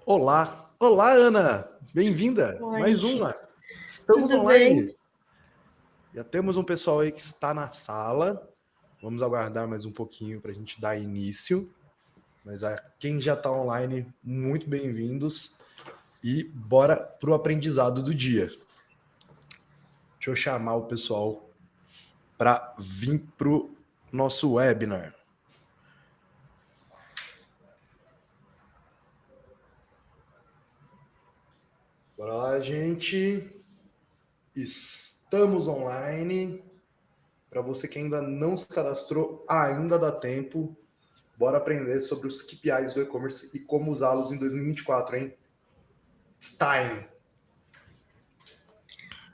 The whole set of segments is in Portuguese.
Olá, olá Ana, bem-vinda, Oi, mais uma, estamos tudo bem? online, já temos um pessoal aí que está na sala, vamos aguardar mais um pouquinho para a gente dar início, mas a quem já está online, muito bem-vindos e bora para o aprendizado do dia. Deixa eu chamar o pessoal para vir para o nosso webinar. Bora lá, gente. Estamos online. Para você que ainda não se cadastrou, ainda dá tempo. Bora aprender sobre os KPIs do e-commerce e como usá-los em 2024, hein? It's time!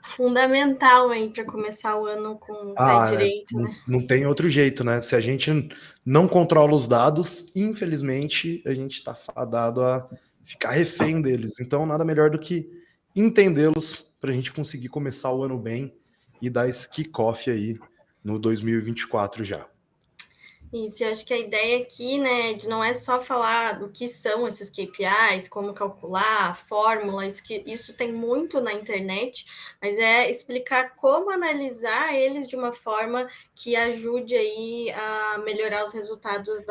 Fundamental aí para começar o ano com o pé direito, né? Não tem outro jeito, né? Se a gente não controla os dados, infelizmente, a gente está fadado a ficar refém deles. Então, nada melhor do que entendê-los para a gente conseguir começar o ano bem e dar esse kickoff aí no 2024 já. Isso, eu acho que a ideia aqui, né, de não é só falar do que são esses KPIs, como calcular, fórmula, isso tem muito na internet, mas é explicar como analisar eles de uma forma que ajude aí a melhorar os resultados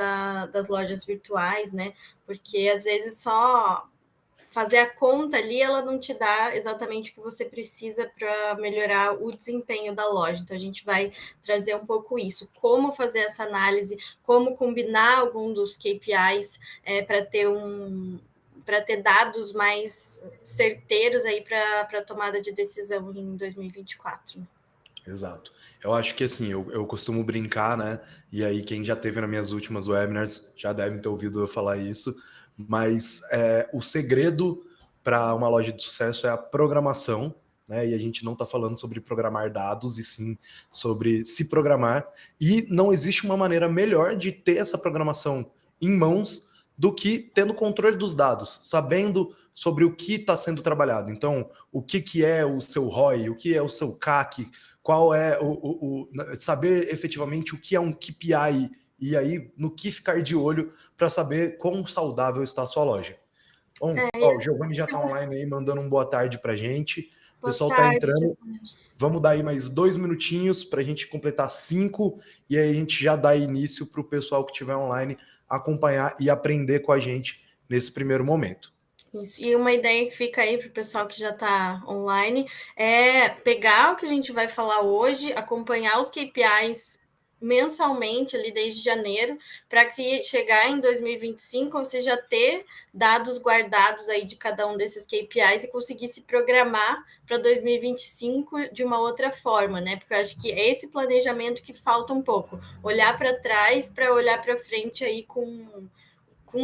das lojas virtuais, né? Porque às vezes só fazer a conta ali, ela não te dá exatamente o que você precisa para melhorar o desempenho da loja. Então, a gente vai trazer um pouco isso, como fazer essa análise, como combinar algum dos KPIs para ter dados mais certeiros aí para a tomada de decisão em 2024. Exato. Eu acho que assim, eu costumo brincar, né? E aí, quem já teve nas minhas últimas webinars já deve ter ouvido eu falar isso, mas o segredo para uma loja de sucesso é a programação, né? E a gente não está falando sobre programar dados, e sim sobre se programar. E não existe uma maneira melhor de ter essa programação em mãos do que tendo controle dos dados, sabendo sobre o que está sendo trabalhado. Então, o que é o seu ROI, o que é o seu CAC, qual é saber efetivamente o que é um KPI e aí no que ficar de olho para saber quão saudável está a sua loja. Bom, ó, o Giovanni já está online aí mandando um boa tarde para a gente. O Boa pessoal está tarde, entrando. Giovanni. Vamos dar aí mais 2 minutinhos para a gente completar 5 e aí a gente já dá início para o pessoal que estiver online acompanhar e aprender com a gente nesse primeiro momento. Isso. E uma ideia que fica aí para o pessoal que já está online é pegar o que a gente vai falar hoje, acompanhar os KPIs mensalmente ali desde janeiro, para que chegar em 2025 você já ter dados guardados aí de cada um desses KPIs e conseguir se programar para 2025 de uma outra forma, né? Porque eu acho que é esse planejamento que falta um pouco, olhar para trás para olhar para frente aí com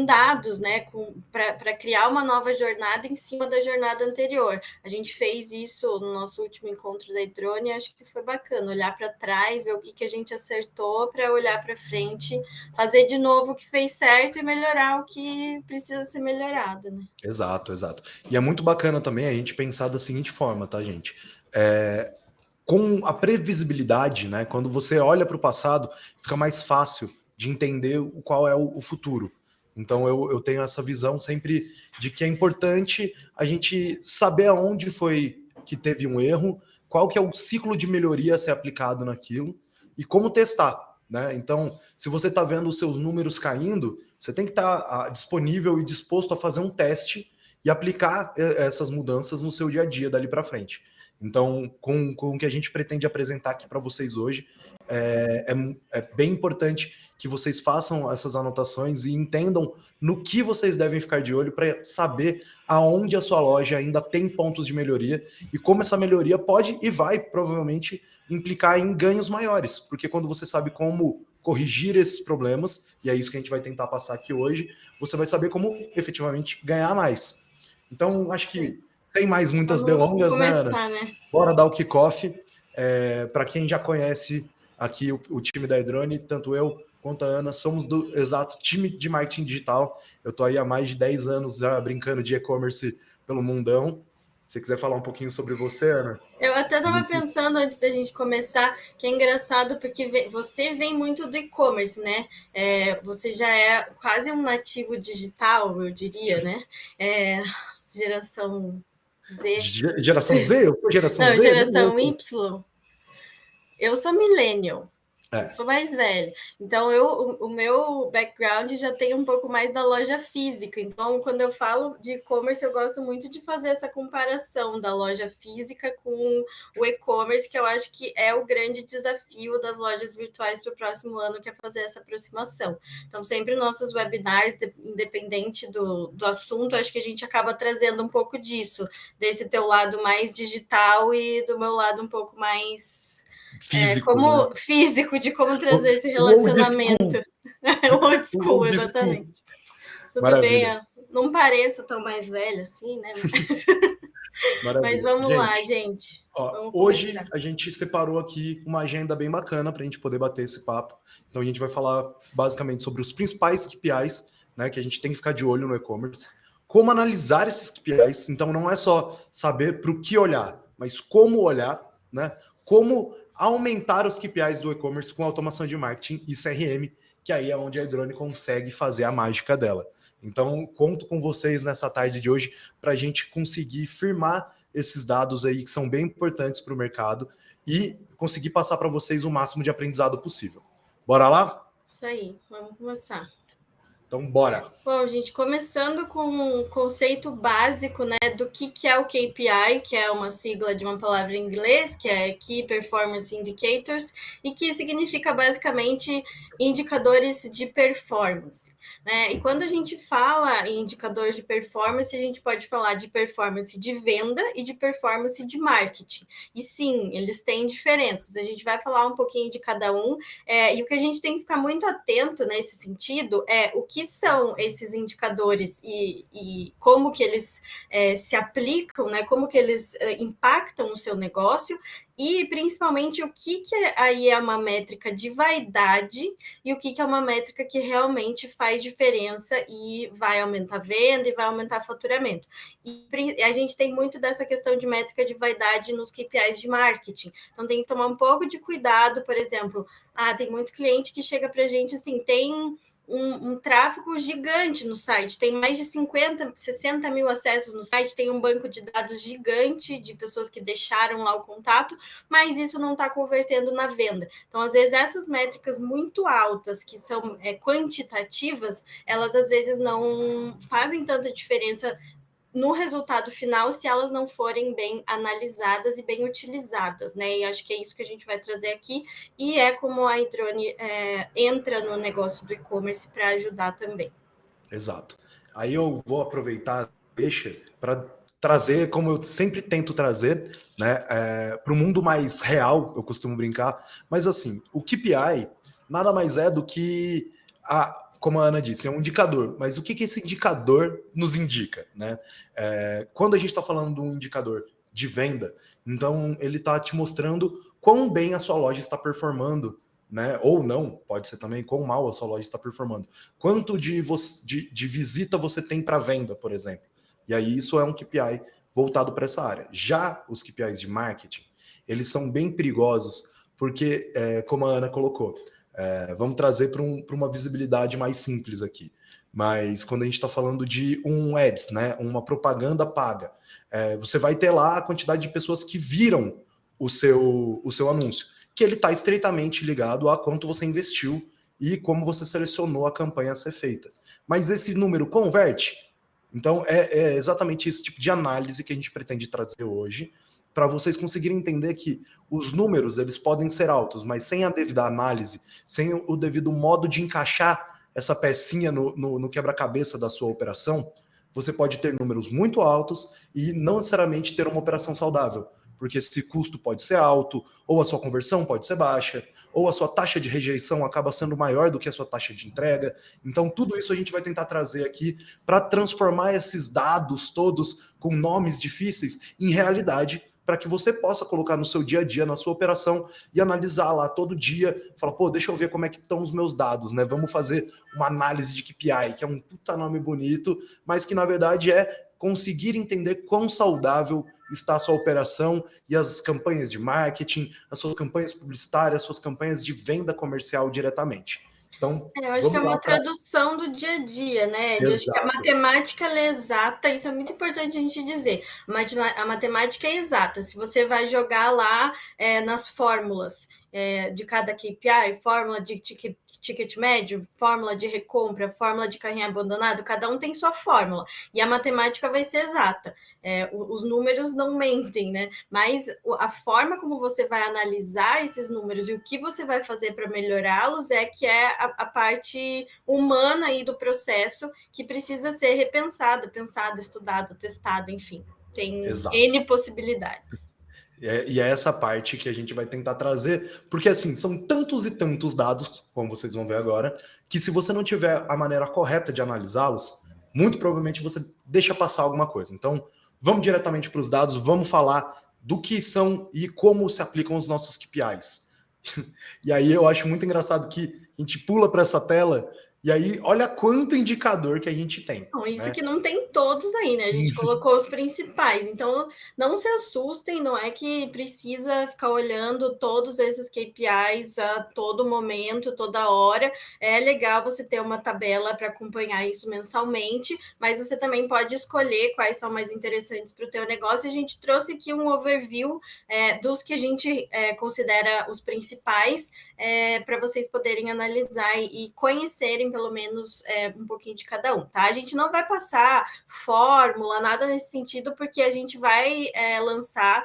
dados, né, para criar uma nova jornada em cima da jornada anterior. A gente fez isso no nosso último encontro da Edrone, acho que foi bacana, olhar para trás, ver o que a gente acertou, para olhar para frente, fazer de novo o que fez certo e melhorar o que precisa ser melhorado, né? Exato, exato. E é muito bacana também a gente pensar da seguinte forma, tá, gente? Com a previsibilidade, né? Quando você olha para o passado, fica mais fácil de entender qual é o futuro. Então eu tenho essa visão sempre de que é importante a gente saber aonde foi que teve um erro, qual que é o ciclo de melhoria a ser aplicado naquilo e como testar, né? Então, se você está vendo os seus números caindo, você tem que estar disponível e disposto a fazer um teste e aplicar essas mudanças no seu dia a dia dali para frente. Então, com o que a gente pretende apresentar aqui para vocês hoje, é bem importante que vocês façam essas anotações e entendam no que vocês devem ficar de olho para saber aonde a sua loja ainda tem pontos de melhoria e como essa melhoria pode e vai provavelmente implicar em ganhos maiores, porque quando você sabe como corrigir esses problemas, e é isso que a gente vai tentar passar aqui hoje, você vai saber como efetivamente ganhar mais. Então, acho que sem mais muitas Vamos delongas, né, Ana? começar, né? Bora dar o kickoff. Para quem já conhece aqui o time da Edrone, tanto eu quanto a Ana, somos do exato time de marketing digital. Eu estou aí há mais de 10 anos já brincando de e-commerce pelo mundão. você quiser falar um pouquinho sobre você, Ana. Eu até estava pensando antes da gente começar que é engraçado porque você vem muito do e-commerce, né? Você já é quase um nativo digital, eu diria, né? Geração Z. Geração Z? Eu sou geração Não, Z? geração Y. Eu sou millennial. Eu É, sou mais velha. Então, o meu background já tem um pouco mais da loja física. Então, quando eu falo de e-commerce, eu gosto muito de fazer essa comparação da loja física com o e-commerce, que eu acho que é o grande desafio das lojas virtuais para o próximo ano, que é fazer essa aproximação. Então, sempre nossos webinars, independente do assunto, acho que a gente acaba trazendo um pouco disso, desse teu lado mais digital e do meu lado um pouco mais físico, né? como físico, de como trazer esse O old school. relacionamento. Old O school, old school. exatamente. Tudo bem, Maravilha, não pareço tão mais velha assim, né? Mas maravilha. vamos lá, Gente, gente. ó, Vamos hoje começar. a gente separou aqui uma agenda bem bacana para a gente poder bater esse papo. Então a gente vai falar basicamente sobre os principais KPIs, né, que a gente tem que ficar de olho no e-commerce, como analisar esses KPIs. Então não é só saber para o que olhar, mas como olhar, né? Como aumentar os KPIs do e-commerce com automação de marketing e CRM, que aí é onde a Hydrone consegue fazer a mágica dela. Então conto com vocês nessa tarde de hoje para a gente conseguir firmar esses dados aí que são bem importantes para o mercado e conseguir passar para vocês o máximo de aprendizado possível. Bora lá? Isso aí, vamos começar. Então, bora! Bom, gente, começando com um conceito básico, né, do que é o KPI, que é uma sigla de uma palavra em inglês, que é Key Performance Indicators, e que significa basicamente indicadores de performance, né? E quando a gente fala em indicadores de performance, a gente pode falar de performance de venda e de performance de marketing. E sim, eles têm diferenças. A gente vai falar um pouquinho de cada um, e o que a gente tem que ficar muito atento nesse sentido é o que são esses indicadores e como que eles se aplicam, né? Como que eles impactam o seu negócio e principalmente o que aí é uma métrica de vaidade e o que é uma métrica que realmente faz diferença e vai aumentar a venda e vai aumentar o faturamento. E a gente tem muito dessa questão de métrica de vaidade nos KPIs de marketing. Então tem que tomar um pouco de cuidado, por exemplo, tem muito cliente que chega para a gente assim, tem um tráfego gigante no site, tem mais de 50, 60 mil acessos no site, tem um banco de dados gigante de pessoas que deixaram lá o contato, mas isso não está convertendo na venda. Então, às vezes, essas métricas muito altas, que são quantitativas, elas às vezes não fazem tanta diferença no resultado final se elas não forem bem analisadas e bem utilizadas, né? E acho que é isso que a gente vai trazer aqui, e é como a Hydrone entra no negócio do e-commerce para ajudar também. Exato. Aí eu vou aproveitar, deixa, para trazer, como eu sempre tento trazer, né, para o mundo mais real, eu costumo brincar, mas assim, o KPI nada mais é do que como a Ana disse, é um indicador. Mas o que esse indicador nos indica, né? Quando a gente está falando de um indicador de venda, então ele está te mostrando quão bem a sua loja está performando, né? Ou não, pode ser também quão mal a sua loja está performando. Quanto de visita você tem para venda, por exemplo. E aí isso é um KPI voltado para essa área. Já os KPIs de marketing, eles são bem perigosos, porque, como a Ana colocou, vamos trazer para uma visibilidade mais simples aqui. Mas quando a gente está falando de um ads, né, uma propaganda paga, você vai ter lá a quantidade de pessoas que viram o seu anúncio, que ele está estreitamente ligado a quanto você investiu e como você selecionou a campanha a ser feita. Mas esse número converte? Então, é exatamente esse tipo de análise que a gente pretende trazer hoje, para vocês conseguirem entender que os números eles podem ser altos, mas sem a devida análise, sem o devido modo de encaixar essa pecinha no quebra-cabeça da sua operação, você pode ter números muito altos e não necessariamente ter uma operação saudável, porque esse custo pode ser alto, ou a sua conversão pode ser baixa, ou a sua taxa de rejeição acaba sendo maior do que a sua taxa de entrega. Então, tudo isso a gente vai tentar trazer aqui para transformar esses dados todos com nomes difíceis em realidade, para que você possa colocar no seu dia a dia, na sua operação, e analisar lá todo dia, falar, pô, deixa eu ver como é que estão os meus dados, né? Vamos fazer uma análise de KPI, que é um puta nome bonito, mas que na verdade é conseguir entender quão saudável está a sua operação e as campanhas de marketing, as suas campanhas publicitárias, as suas campanhas de venda comercial diretamente. Então, eu acho que é vamos lá uma para... tradução do dia a dia, né, Ed? Acho que a Exato. matemática ela é exata, isso é muito importante a gente dizer. A matemática é exata. Se você vai jogar lá nas fórmulas de cada KPI, fórmula de ticket médio, fórmula de recompra, fórmula de carrinho abandonado, cada um tem sua fórmula. E a matemática vai ser exata. Os números não mentem, né? Mas a forma como você vai analisar esses números e o que você vai fazer para melhorá-los é que é a parte humana aí do processo que precisa ser repensada, pensada, estudada, testada, enfim. Tem Exato. N possibilidades. E é essa parte que a gente vai tentar trazer, porque assim, são tantos e tantos dados, como vocês vão ver agora, que se você não tiver a maneira correta de analisá-los, muito provavelmente você deixa passar alguma coisa. Então, vamos diretamente para os dados, vamos falar do que são e como se aplicam os nossos KPIs. E aí eu acho muito engraçado que a gente pula para essa tela e aí olha quanto indicador que a gente tem. Não, isso Né? que não tem todos aí, né? A gente colocou os principais. Então, não se assustem, não é que precisa ficar olhando todos esses KPIs a todo momento, toda hora. É legal você ter uma tabela para acompanhar isso mensalmente, mas você também pode escolher quais são mais interessantes para o teu negócio. A gente trouxe aqui um overview dos que a gente considera os principais para vocês poderem analisar e conhecerem pelo menos um pouquinho de cada um, tá? A gente não vai passar fórmula, nada nesse sentido, porque a gente vai lançar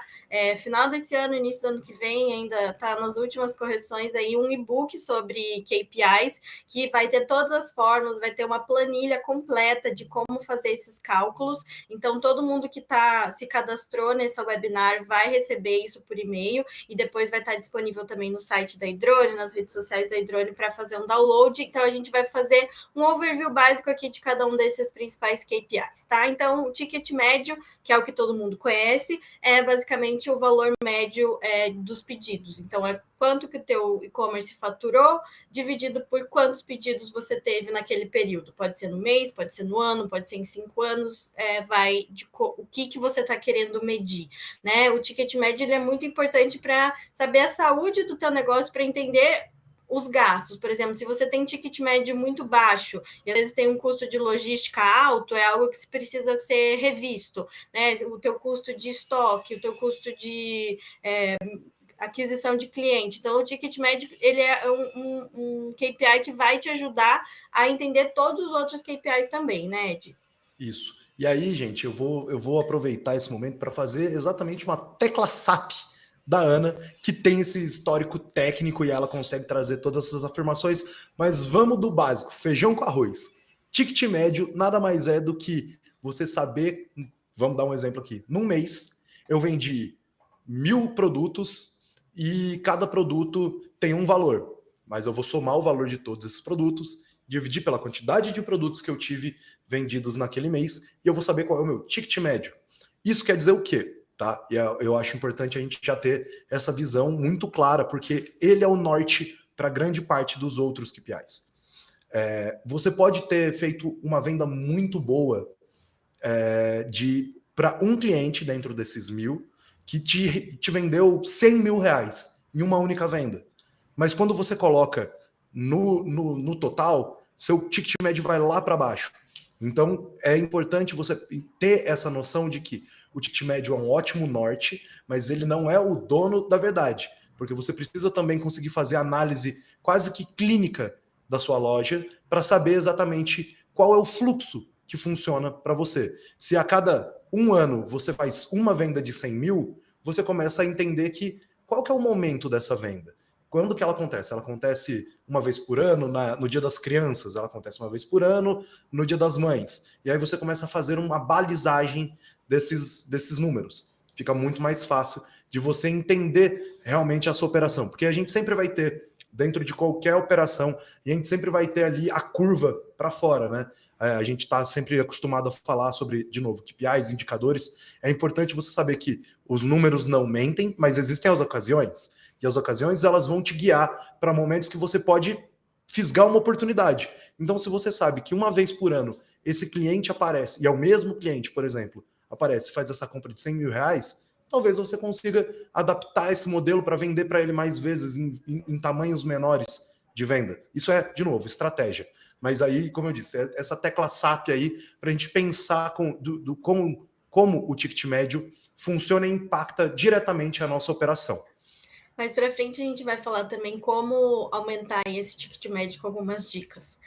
final desse ano, início do ano que vem, ainda está nas últimas correções aí, um e-book sobre KPIs, que vai ter todas as fórmulas, vai ter uma planilha completa de como fazer esses cálculos. Então, todo mundo que se cadastrou nesse webinar vai receber isso por e-mail e depois vai estar disponível também no site da Hydrone, nas redes sociais da Hydrone para fazer um download. Então, a gente vai fazer um overview básico aqui de cada um desses principais KPIs, tá? Então, o ticket médio, que é o que todo mundo conhece, é basicamente o valor médio dos pedidos. Então, é quanto que o teu e-commerce faturou, dividido por quantos pedidos você teve naquele período. Pode ser no mês, pode ser no ano, pode ser em 5 anos, vai de o que você está querendo medir, né? O ticket médio ele é muito importante para saber a saúde do teu negócio, para entender os gastos. Por exemplo, se você tem um ticket médio muito baixo e às vezes tem um custo de logística alto, é algo que precisa ser revisto, né? O teu custo de estoque, o teu custo de aquisição de cliente. Então, o ticket médio ele é um KPI que vai te ajudar a entender todos os outros KPIs também, né, Ed? Isso. E aí, gente, eu vou aproveitar esse momento para fazer exatamente uma tecla SAP da Ana, que tem esse histórico técnico e ela consegue trazer todas essas afirmações, mas vamos do básico, feijão com arroz. Ticket médio nada mais é do que você saber, vamos dar um exemplo aqui, num mês eu vendi 1.000 produtos e cada produto tem um valor, mas eu vou somar o valor de todos esses produtos, dividir pela quantidade de produtos que eu tive vendidos naquele mês e eu vou saber qual é o meu ticket médio. Isso quer dizer o quê? Tá? E eu acho importante a gente já ter essa visão muito clara, porque ele é o norte para grande parte dos outros KPIs. Você pode ter feito uma venda muito boa para um cliente dentro desses 1.000 que te vendeu 100 mil reais em uma única venda. Mas quando você coloca no total, seu ticket médio vai lá para baixo. Então, é importante você ter essa noção de que o ticket médio é um ótimo norte, mas ele não é o dono da verdade, porque você precisa também conseguir fazer análise quase que clínica da sua loja para saber exatamente qual é o fluxo que funciona para você. Se a cada um ano você faz uma venda de 100 mil, você começa a entender que qual que é o momento dessa venda. Quando que ela acontece? Ela acontece uma vez por ano, no Dia das Crianças, ela acontece uma vez por ano, no Dia das Mães. E aí você começa a fazer uma balizagem desses números. Fica muito mais fácil de você entender realmente a sua operação. Porque a gente sempre vai ter, dentro de qualquer operação, e a gente sempre vai ter ali a curva para fora, né? A gente está sempre acostumado a falar sobre, de novo, KPIs, indicadores. É importante você saber que os números não mentem, mas existem as ocasiões. E as ocasiões, elas vão te guiar para momentos que você pode fisgar uma oportunidade. Então, se você sabe que uma vez por ano esse cliente aparece, e é o mesmo cliente, por exemplo, aparece, faz essa compra de 100 mil reais, talvez você consiga adaptar esse modelo para vender para ele mais vezes em tamanhos menores de venda. Isso é, de novo, estratégia. Mas aí, como eu disse, essa tecla SAP aí, para a gente pensar como o ticket médio funciona e impacta diretamente a nossa operação. Mais para frente a gente vai falar também como aumentar esse ticket médio com algumas dicas.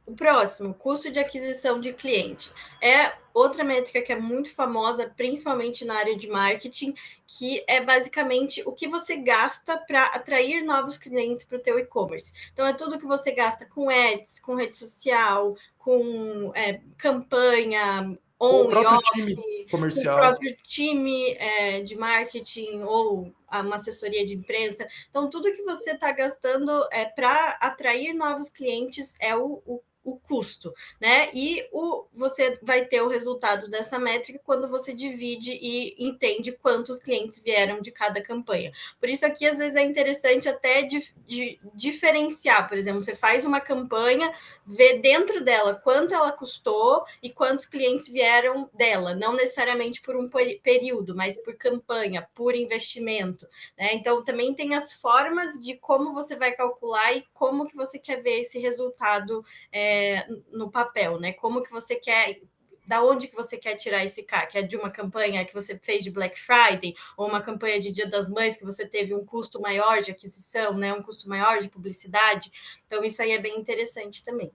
O próximo, custo de aquisição de cliente. É outra métrica que é muito famosa, principalmente na área de marketing, que é basicamente o que você gasta para atrair novos clientes para o teu e-commerce. Então, é tudo que você gasta com ads, com rede social, com campanha, on e off, time comercial. o próprio time de marketing ou uma assessoria de imprensa. Então, tudo que você está gastando para atrair novos clientes é o custo, né? E você vai ter o resultado dessa métrica quando você divide e entende quantos clientes vieram de cada campanha. Por isso aqui, às vezes, é interessante até diferenciar. Por exemplo, você faz uma campanha, vê dentro dela quanto ela custou e quantos clientes vieram dela, não necessariamente por um período, mas por campanha, por investimento, né? Então, também tem as formas de como você vai calcular e como que você quer ver esse resultado no papel, né? Como que você quer, da onde que você quer tirar esse CAC? É de uma campanha que você fez de Black Friday ou uma campanha de Dia das Mães que você teve um custo maior de aquisição, né? Um custo maior de publicidade. Então, isso aí é bem interessante também.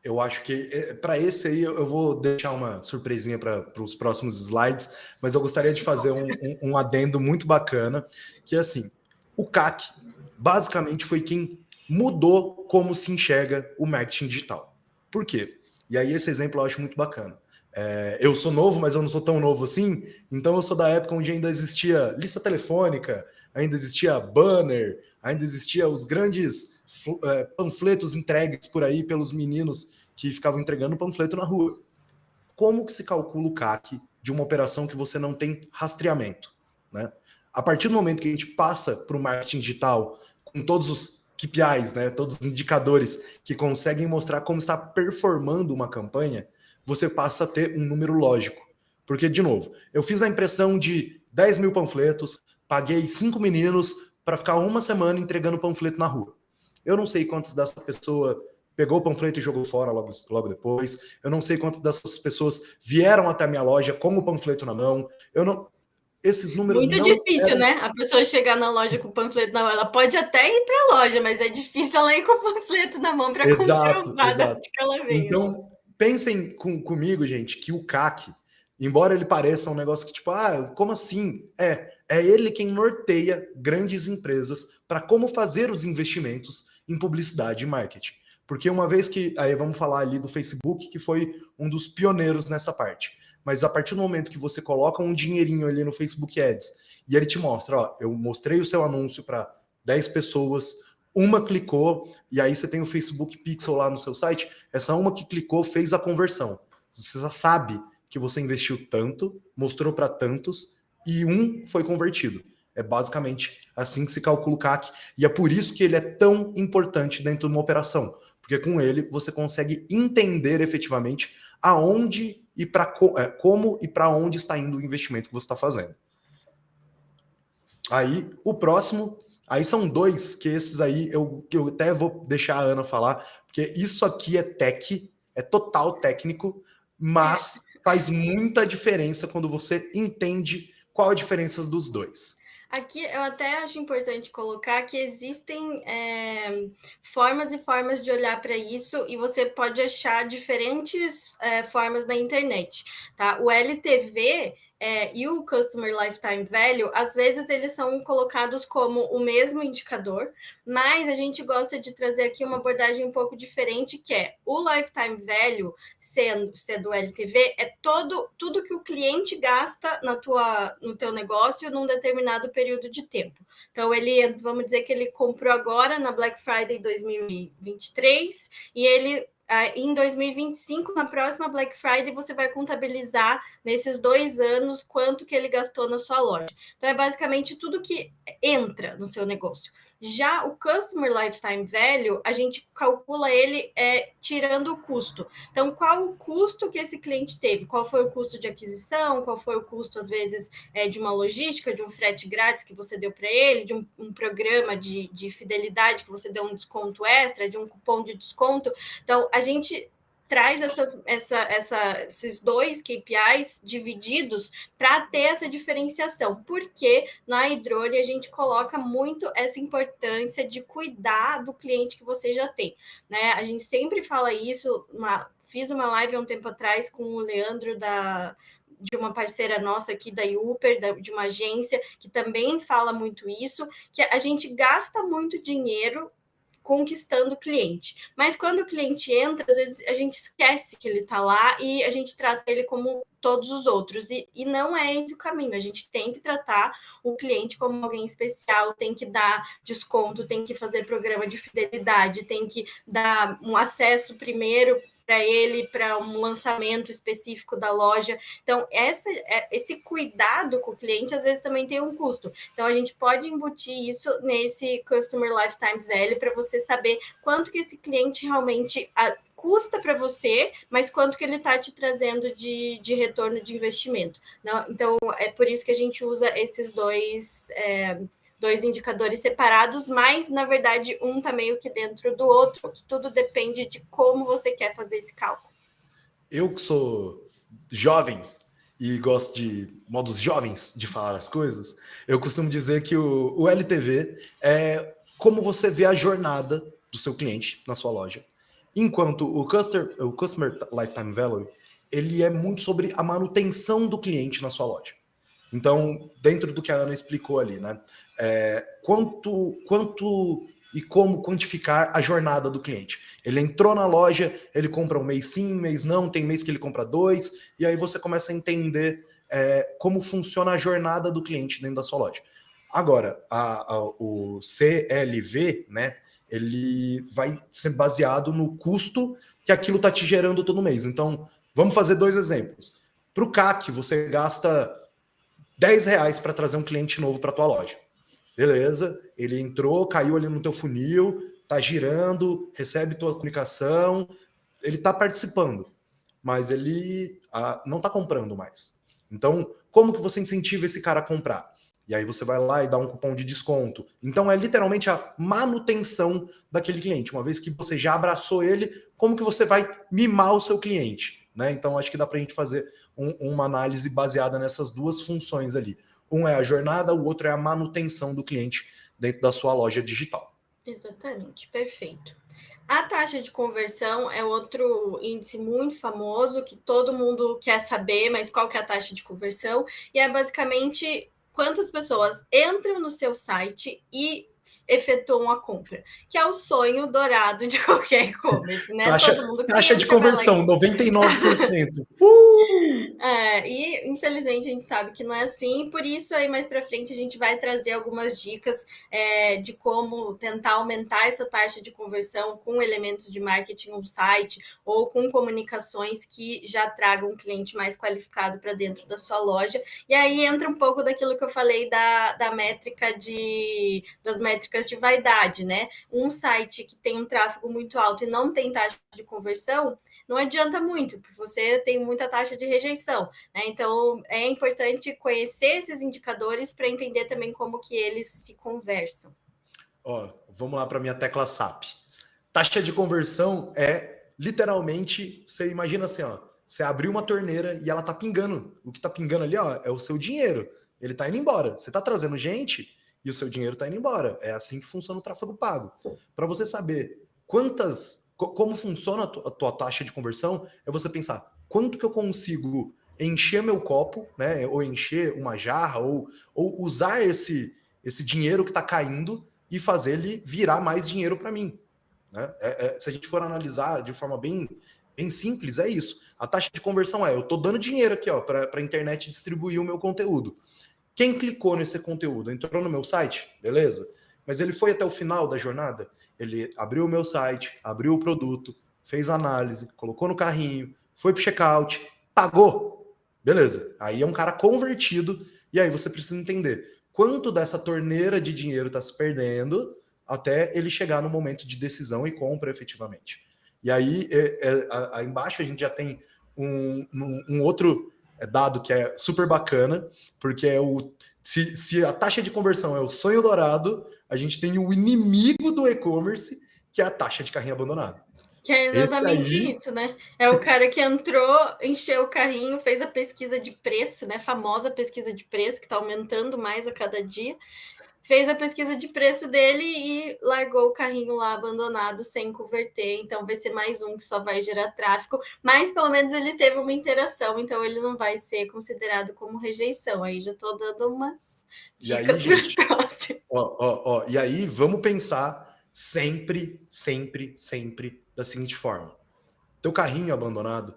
Eu acho que para esse aí eu vou deixar uma surpresinha para os próximos slides, mas eu gostaria de fazer um adendo muito bacana, que é assim, o CAC basicamente foi quem mudou como se enxerga o marketing digital. Por quê? E aí esse exemplo eu acho muito bacana. Eu sou novo, mas eu não sou tão novo assim, então eu sou da época onde ainda existia lista telefônica, ainda existia banner, ainda existia os grandes panfletos entregues por aí pelos meninos que ficavam entregando panfleto na rua. Como que se calcula o CAC de uma operação que você não tem rastreamento, né? A partir do momento que a gente passa para o marketing digital com todos os KPIs, né, todos os indicadores que conseguem mostrar como está performando uma campanha, você passa a ter um número lógico. Porque, de novo, eu fiz a impressão de 10 mil panfletos, paguei 5 meninos para ficar uma semana entregando panfleto na rua. Eu não sei quantas dessa pessoa pegou o panfleto e jogou fora logo depois. Eu não sei quantas dessas pessoas vieram até a minha loja com o panfleto na mão. Eu não... Esses números muito não difícil, né? A pessoa chegar na loja com o panfleto na mão. Ela pode até ir para a loja, mas é difícil ela ir com o panfleto na mão para comprovar de onde que ela veio. Então, pensem comigo, gente, que o CAC, embora ele pareça um negócio que, tipo, como assim? É ele quem norteia grandes empresas para como fazer os investimentos em publicidade e marketing. Porque uma vez que, aí vamos falar ali do Facebook, que foi um dos pioneiros nessa parte. Mas a partir do momento que você coloca um dinheirinho ali no Facebook Ads e ele te mostra, ó, eu mostrei o seu anúncio para 10 pessoas, uma clicou, e aí você tem o Facebook Pixel lá no seu site, essa uma que clicou fez a conversão. Você já sabe que você investiu tanto, mostrou para tantos, e um foi convertido. É basicamente assim que se calcula o CAC, e é por isso que ele é tão importante dentro de uma operação, porque com ele você consegue entender efetivamente aonde e para como e para onde está indo o investimento que você está fazendo. Aí, o próximo, aí são dois, que esses aí eu até vou deixar a Ana falar, porque isso aqui é tech, é total técnico, mas faz muita diferença quando você entende qual a diferença dos dois. Aqui eu até acho importante colocar que existem formas e formas de olhar para isso, e você pode achar diferentes formas na internet, tá? O LTV e o Customer Lifetime Value, às vezes eles são colocados como o mesmo indicador, mas a gente gosta de trazer aqui uma abordagem um pouco diferente, que é o Lifetime Value, sendo o LTV, é tudo que o cliente gasta no teu negócio num determinado período de tempo. Então, vamos dizer que ele comprou agora na Black Friday 2023 e ele em 2025, na próxima Black Friday, você vai contabilizar nesses 2 anos quanto que ele gastou na sua loja. Então, é basicamente tudo que entra no seu negócio. Já o Customer Lifetime Value, a gente calcula ele tirando o custo. Então, qual o custo que esse cliente teve? Qual foi o custo de aquisição? Qual foi o custo, às vezes, de uma logística, de um frete grátis que você deu para ele, de um programa de fidelidade que você deu um desconto extra, de um cupom de desconto. Então, a gente traz esses 2 KPIs divididos para ter essa diferenciação, porque na iDrone a gente coloca muito essa importância de cuidar do cliente que você já tem, né? A gente sempre fala isso, fiz uma live há um tempo atrás com o Leandro de uma parceira nossa aqui da Uber, de uma agência, que também fala muito isso, que a gente gasta muito dinheiro conquistando o cliente. Mas quando o cliente entra, às vezes a gente esquece que ele está lá e a gente trata ele como todos os outros. E não é esse o caminho. A gente tem que tratar o cliente como alguém especial, tem que dar desconto, tem que fazer programa de fidelidade, tem que dar um acesso primeiro para ele, para um lançamento específico da loja. Então, esse cuidado com o cliente, às vezes, também tem um custo. Então, a gente pode embutir isso nesse Customer Lifetime Value para você saber quanto que esse cliente realmente custa para você, mas quanto que ele está te trazendo de retorno de investimento. Então, é por isso que a gente usa esses dois indicadores separados, mas, na verdade, um está meio que dentro do outro. Tudo depende de como você quer fazer esse cálculo. Eu que sou jovem e gosto de modos jovens de falar as coisas, eu costumo dizer que o LTV é como você vê a jornada do seu cliente na sua loja. Enquanto o Customer Lifetime Value, ele é muito sobre a manutenção do cliente na sua loja. Então, dentro do que a Ana explicou ali, né? Quanto e como quantificar a jornada do cliente. Ele entrou na loja, ele compra um mês sim, um mês não, tem mês que ele compra 2, e aí você começa a entender como funciona a jornada do cliente dentro da sua loja. Agora, o CLV, né? Ele vai ser baseado no custo que aquilo está te gerando todo mês. Então, vamos fazer 2 exemplos. Para o CAC, você gasta R$10 para trazer um cliente novo para a tua loja. Beleza, ele entrou, caiu ali no teu funil, tá girando, recebe tua comunicação, ele tá participando, mas ele não tá comprando mais. Então, como que você incentiva esse cara a comprar? E aí você vai lá e dá um cupom de desconto. Então é literalmente a manutenção daquele cliente. Uma vez que você já abraçou ele, como que você vai mimar o seu cliente? Né? Então acho que dá para a gente fazer uma análise baseada nessas 2 funções ali. Um é a jornada, o outro é a manutenção do cliente dentro da sua loja digital. Exatamente, perfeito. A taxa de conversão é outro índice muito famoso que todo mundo quer saber, mas qual que é a taxa de conversão? E é basicamente quantas pessoas entram no seu site e efetuam a compra, que é o sonho dourado de qualquer e-commerce, né? Todo mundo taxa de conversão, 99%. E infelizmente a gente sabe que não é assim, por isso aí mais para frente a gente vai trazer algumas dicas de como tentar aumentar essa taxa de conversão com elementos de marketing no site ou com comunicações que já tragam um cliente mais qualificado para dentro da sua loja. E aí entra um pouco daquilo que eu falei da métrica das métricas de vaidade, né? Um site que tem um tráfego muito alto e não tem taxa de conversão, não adianta muito, porque você tem muita taxa de rejeição, né? Então, é importante conhecer esses indicadores para entender também como que eles se conversam. Vamos lá para minha tecla SAP. Taxa de conversão é, literalmente, você imagina assim, você abriu uma torneira e ela tá pingando. O que tá pingando ali, é o seu dinheiro. Ele tá indo embora. Você tá trazendo gente e o seu dinheiro tá indo embora. É assim que funciona o tráfego pago. Para você saber como funciona a tua taxa de conversão, é você pensar quanto que eu consigo encher meu copo, né? Ou encher uma jarra, ou usar esse dinheiro que está caindo e fazer ele virar mais dinheiro para mim. Né? Se a gente for analisar de forma bem simples, é isso. A taxa de conversão eu estou dando dinheiro aqui para a internet distribuir o meu conteúdo. Quem clicou nesse conteúdo entrou no meu site, beleza? Mas ele foi até o final da jornada? Ele abriu o meu site, abriu o produto, fez a análise, colocou no carrinho, foi pro checkout, pagou. Beleza. Aí é um cara convertido, e aí você precisa entender quanto dessa torneira de dinheiro está se perdendo até ele chegar no momento de decisão e compra efetivamente. E aí, aí embaixo a gente já tem um outro dado que é super bacana, porque é se a taxa de conversão é o sonho dourado, a gente tem o inimigo do e-commerce, que é a taxa de carrinho abandonado. Que é exatamente isso, né? É o cara que entrou, encheu o carrinho, fez a pesquisa de preço, né? Famosa pesquisa de preço, que está aumentando mais a cada dia. Fez a pesquisa de preço dele e largou o carrinho lá abandonado sem converter. Então vai ser mais um que só vai gerar tráfego, mas pelo menos ele teve uma interação, então ele não vai ser considerado como rejeição. Aí já estou dando umas dicas para os próximos. E aí vamos pensar sempre da seguinte forma: teu carrinho abandonado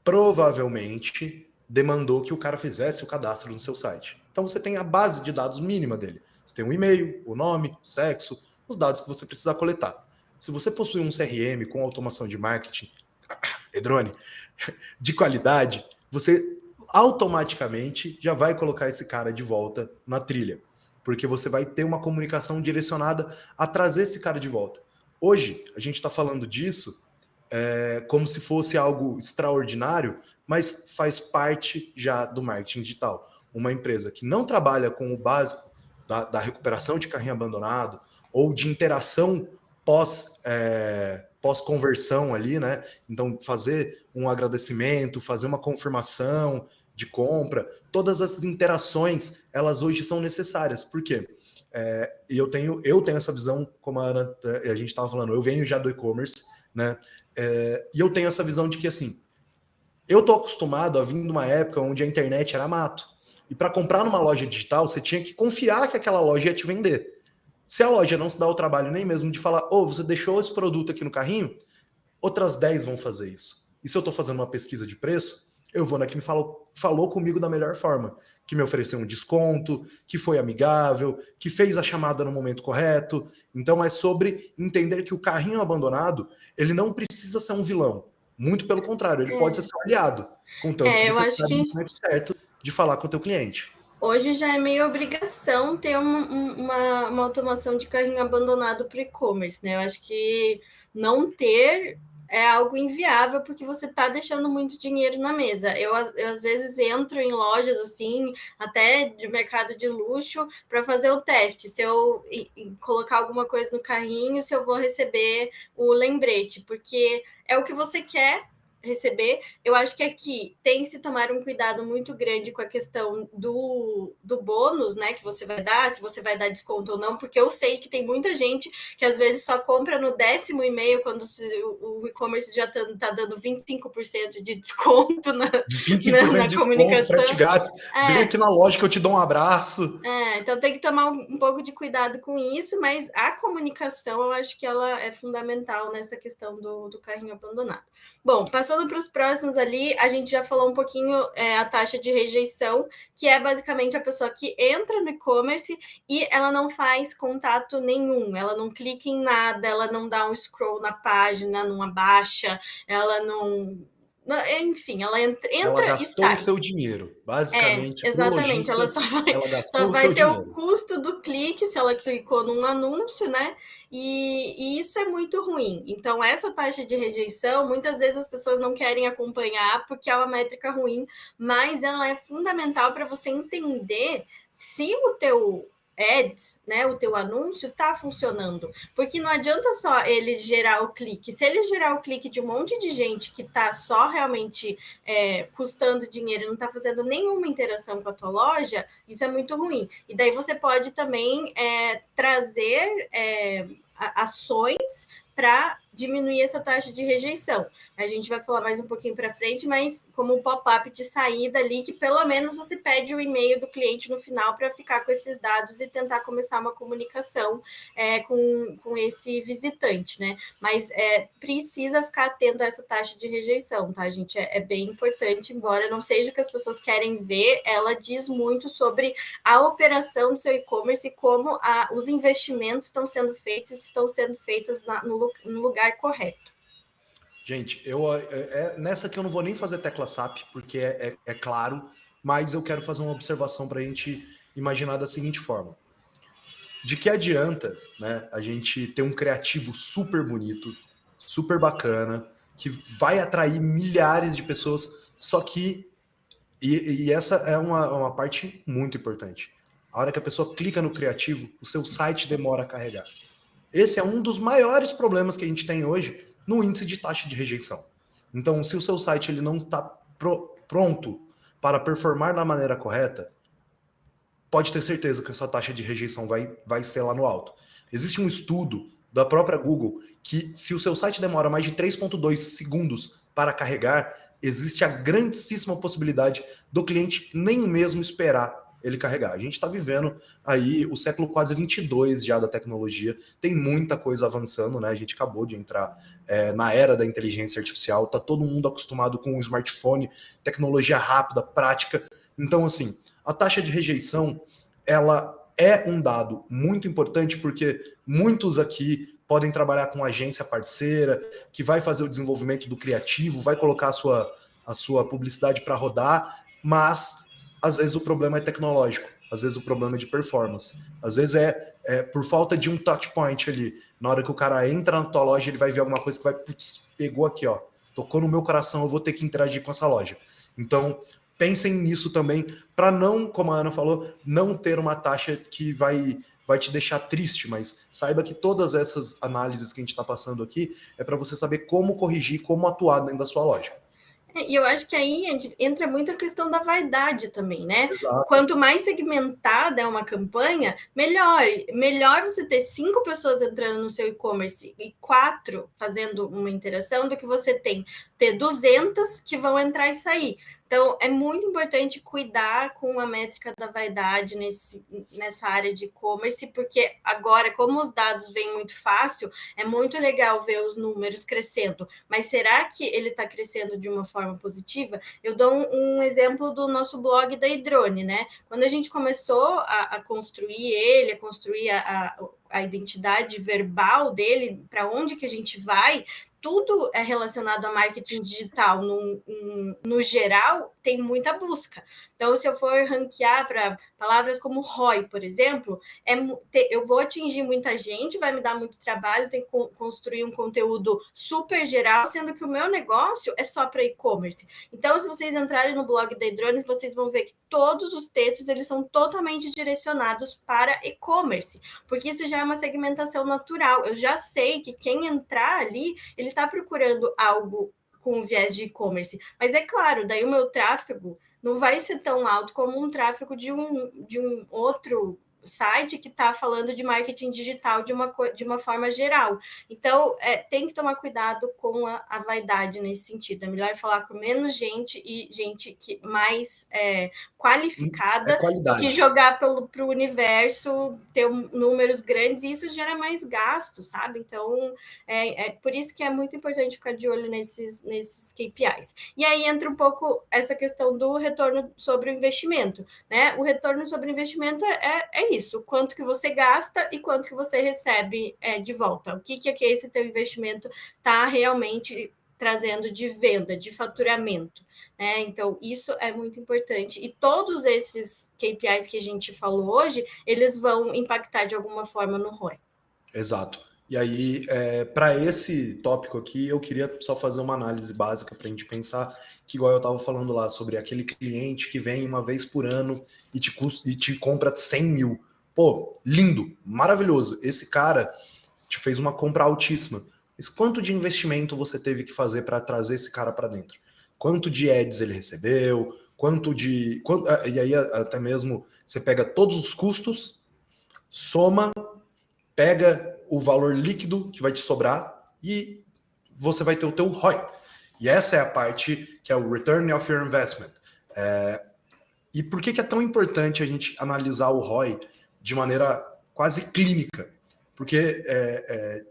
provavelmente demandou que o cara fizesse o cadastro no seu site. Então você tem a base de dados mínima dele. Você tem um e-mail, o nome, o sexo, os dados que você precisa coletar. Se você possui um CRM com automação de marketing, Edrone, de qualidade, você automaticamente já vai colocar esse cara de volta na trilha, porque você vai ter uma comunicação direcionada a trazer esse cara de volta. Hoje, a gente está falando disso como se fosse algo extraordinário, mas faz parte já do marketing digital. Uma empresa que não trabalha com o básico da recuperação de carrinho abandonado ou de interação pós-conversão ali, né? Então, fazer um agradecimento, fazer uma confirmação de compra, todas essas interações, elas hoje são necessárias. Por quê? E eu tenho essa visão, como a gente estava falando, eu venho já do e-commerce, né? E eu tenho essa visão de que, assim, eu tô acostumado a vir de uma época onde a internet era mato. E para comprar numa loja digital, você tinha que confiar que aquela loja ia te vender. Se a loja não se dá o trabalho nem mesmo de falar, você deixou esse produto aqui no carrinho, outras 10 vão fazer isso. E se eu estou fazendo uma pesquisa de preço, eu vou na que me falou comigo da melhor forma, que me ofereceu um desconto, que foi amigável, que fez a chamada no momento correto. Então é sobre entender que o carrinho abandonado, ele não precisa ser um vilão. Muito pelo contrário, ele pode ser seu aliado, contanto que você sabe o momento certo de falar com o teu cliente. Hoje já é meio obrigação ter uma automação de carrinho abandonado para o e-commerce, né? Eu acho que não ter é algo inviável, porque você está deixando muito dinheiro na mesa. Eu às vezes entro em lojas assim, até de mercado de luxo, para fazer o teste. Se eu colocar alguma coisa no carrinho, se eu vou receber o lembrete, porque é o que você quer receber. Eu acho que aqui tem que se tomar um cuidado muito grande com a questão do bônus, né, que você vai dar, se você vai dar desconto ou não, porque eu sei que tem muita gente que às vezes só compra no 10º e-mail, quando o e-commerce já tá dando 25% de desconto na 25% de desconto, frete grátis. Vem aqui na loja que eu te dou um abraço. Então tem que tomar um pouco de cuidado com isso, mas a comunicação eu acho que ela é fundamental nessa questão do carrinho abandonado. Bom, passando para os próximos ali, a gente já falou um pouquinho a taxa de rejeição, que é basicamente a pessoa que entra no e-commerce e ela não faz contato nenhum, ela não clica em nada, ela não dá um scroll na página, não abaixa, ela não... Enfim, ela entra gastou o seu dinheiro, basicamente. Exatamente, ela só vai ter o custo do clique se ela clicou num anúncio, né? E isso é muito ruim. Então, essa taxa de rejeição, muitas vezes as pessoas não querem acompanhar porque é uma métrica ruim, mas ela é fundamental para você entender se o teu ads, né, o teu anúncio está funcionando, porque não adianta só ele gerar o clique. Se ele gerar o clique de um monte de gente que está só realmente custando dinheiro e não está fazendo nenhuma interação com a tua loja, isso é muito ruim. E daí você pode também trazer ações para diminuir essa taxa de rejeição. A gente vai falar mais um pouquinho para frente, mas como um pop-up de saída ali, que pelo menos você pede o e-mail do cliente no final para ficar com esses dados e tentar começar uma comunicação com esse visitante, né? Mas precisa ficar atento a essa taxa de rejeição, tá, gente? É bem importante, embora não seja o que as pessoas querem ver, ela diz muito sobre a operação do seu e-commerce e como os investimentos estão sendo feitos e estão sendo feitos no lugar correto. Gente, nessa que eu não vou nem fazer tecla SAP, porque é claro, mas eu quero fazer uma observação para a gente imaginar da seguinte forma. De que adianta, né, a gente ter um criativo super bonito, super bacana, que vai atrair milhares de pessoas, só que, e essa é uma parte muito importante, a hora que a pessoa clica no criativo, o seu site demora a carregar. Esse é um dos maiores problemas que a gente tem hoje no índice de taxa de rejeição. Então, se o seu site ele não está pronto para performar da maneira correta, pode ter certeza que a sua taxa de rejeição vai ser lá no alto. Existe um estudo da própria Google que se o seu site demora mais de 3,2 segundos para carregar, existe a grandíssima possibilidade do cliente nem mesmo esperar ele carregar. A gente está vivendo aí o século quase 22 já da tecnologia, tem muita coisa avançando, né? A gente acabou de entrar na era da inteligência artificial, tá todo mundo acostumado com o smartphone, tecnologia rápida, prática. Então, assim, a taxa de rejeição, ela é um dado muito importante porque muitos aqui podem trabalhar com agência parceira, que vai fazer o desenvolvimento do criativo, vai colocar a sua publicidade para rodar, mas às vezes o problema é tecnológico, às vezes o problema é de performance, às vezes é por falta de um touch point ali. Na hora que o cara entra na tua loja, ele vai ver alguma coisa que vai, putz, pegou aqui, ó, tocou no meu coração, eu vou ter que interagir com essa loja. Então, pensem nisso também, para não, como a Ana falou, não ter uma taxa que vai te deixar triste, mas saiba que todas essas análises que a gente está passando aqui é para você saber como corrigir, como atuar dentro da sua loja. E eu acho que aí entra muito a questão da vaidade também, né? Exato. Quanto mais segmentada é uma campanha, melhor. Melhor você ter 5 pessoas entrando no seu e-commerce e 4 fazendo uma interação do que você ter 200 que vão entrar e sair. Então, é muito importante cuidar com a métrica da vaidade nessa área de e-commerce, porque agora, como os dados vêm muito fácil, é muito legal ver os números crescendo. Mas será que ele está crescendo de uma forma positiva? Eu dou um exemplo do nosso blog da Idrone, né? Quando a gente começou a construir ele, a construir a identidade verbal dele, para onde que a gente vai, tudo é relacionado a marketing digital, no geral, tem muita busca. Então, se eu for ranquear para palavras como ROI, por exemplo, eu vou atingir muita gente, vai me dar muito trabalho, tem que construir um conteúdo super geral, sendo que o meu negócio é só para e-commerce. Então, se vocês entrarem no blog da Idrone, vocês vão ver que todos os textos eles são totalmente direcionados para e-commerce, porque isso já é uma segmentação natural. Eu já sei que quem entrar ali, ele está procurando algo com viés de e-commerce. Mas é claro, daí o meu tráfego não vai ser tão alto como um tráfego de um outro site que está falando de marketing digital de uma forma geral. Então, tem que tomar cuidado com a vaidade nesse sentido. É melhor falar com menos gente e gente que mais qualificada do que jogar para o universo, ter números grandes, e isso gera mais gastos, sabe? Então, é por isso que é muito importante ficar de olho nesses KPIs. E aí entra um pouco essa questão do retorno sobre o investimento, né? O retorno sobre o investimento é isso, quanto que você gasta e quanto que você recebe de volta. O que é que esse teu investimento está realmente trazendo de venda, de faturamento, né? Então, isso é muito importante. E todos esses KPIs que a gente falou hoje, eles vão impactar de alguma forma no ROI. Exato. E aí, para esse tópico aqui, eu queria só fazer uma análise básica para a gente pensar que, igual eu estava falando lá, sobre aquele cliente que vem uma vez por ano e te compra 100 mil. Pô, lindo, maravilhoso. Esse cara te fez uma compra altíssima. Mas quanto de investimento você teve que fazer para trazer esse cara para dentro? Quanto de ads ele recebeu? E aí até mesmo você pega todos os custos, soma, pega o valor líquido que vai te sobrar e você vai ter o teu ROI. E essa é a parte que é o Return of Your Investment. E por que é tão importante a gente analisar o ROI de maneira quase clínica? Porque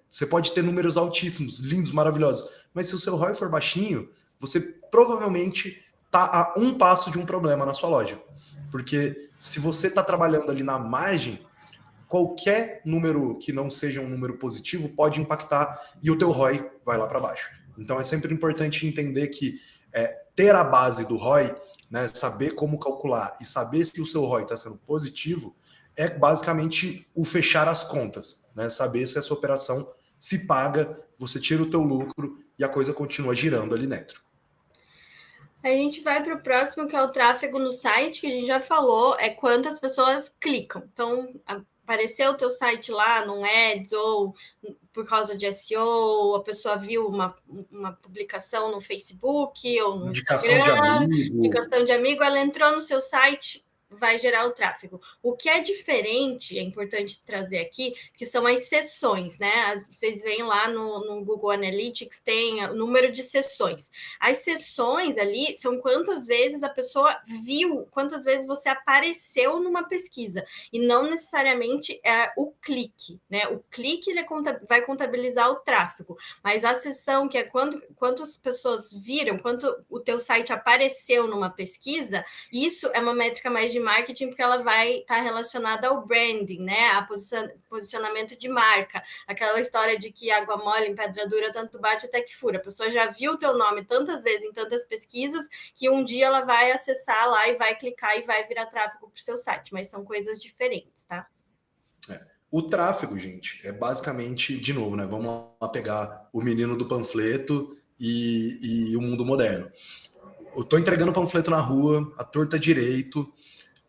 você pode ter números altíssimos, lindos, maravilhosos, mas se o seu ROI for baixinho, você provavelmente está a um passo de um problema na sua loja. Porque se você está trabalhando ali na margem, qualquer número que não seja um número positivo pode impactar e o teu ROI vai lá para baixo. Então é sempre importante entender que ter a base do ROI, né, saber como calcular e saber se o seu ROI está sendo positivo, é basicamente o fechar as contas, né? Saber se essa operação se paga, você tira o teu lucro e a coisa continua girando ali dentro. A gente vai para o próximo, que é o tráfego no site, que a gente já falou, é quantas pessoas clicam. Então, apareceu o teu site lá num Ads ou por causa de SEO, a pessoa viu uma publicação no Facebook ou no Indicação de Instagram, amigo. indicação de amigo, ela entrou no seu site, vai gerar o tráfego. O que é diferente, é importante trazer aqui, que são as sessões, né? Vocês veem lá no Google Analytics, tem o número de sessões. As sessões ali são quantas vezes a pessoa viu, quantas vezes você apareceu numa pesquisa, e não necessariamente o clique, né? O clique ele vai contabilizar o tráfego, mas a sessão, que é quantas pessoas viram, quanto o teu site apareceu numa pesquisa, isso é uma métrica mais de marketing, porque ela vai estar relacionada ao branding, né? A posicionamento de marca. Aquela história de que água mole em pedra dura tanto bate até que fura. A pessoa já viu o teu nome tantas vezes em tantas pesquisas que um dia ela vai acessar lá e vai clicar e vai virar tráfego para o seu site, mas são coisas diferentes, tá? O tráfego, gente, é basicamente, de novo, né? Vamos lá pegar o menino do panfleto e o mundo moderno. Eu tô entregando panfleto na rua, a torta direito,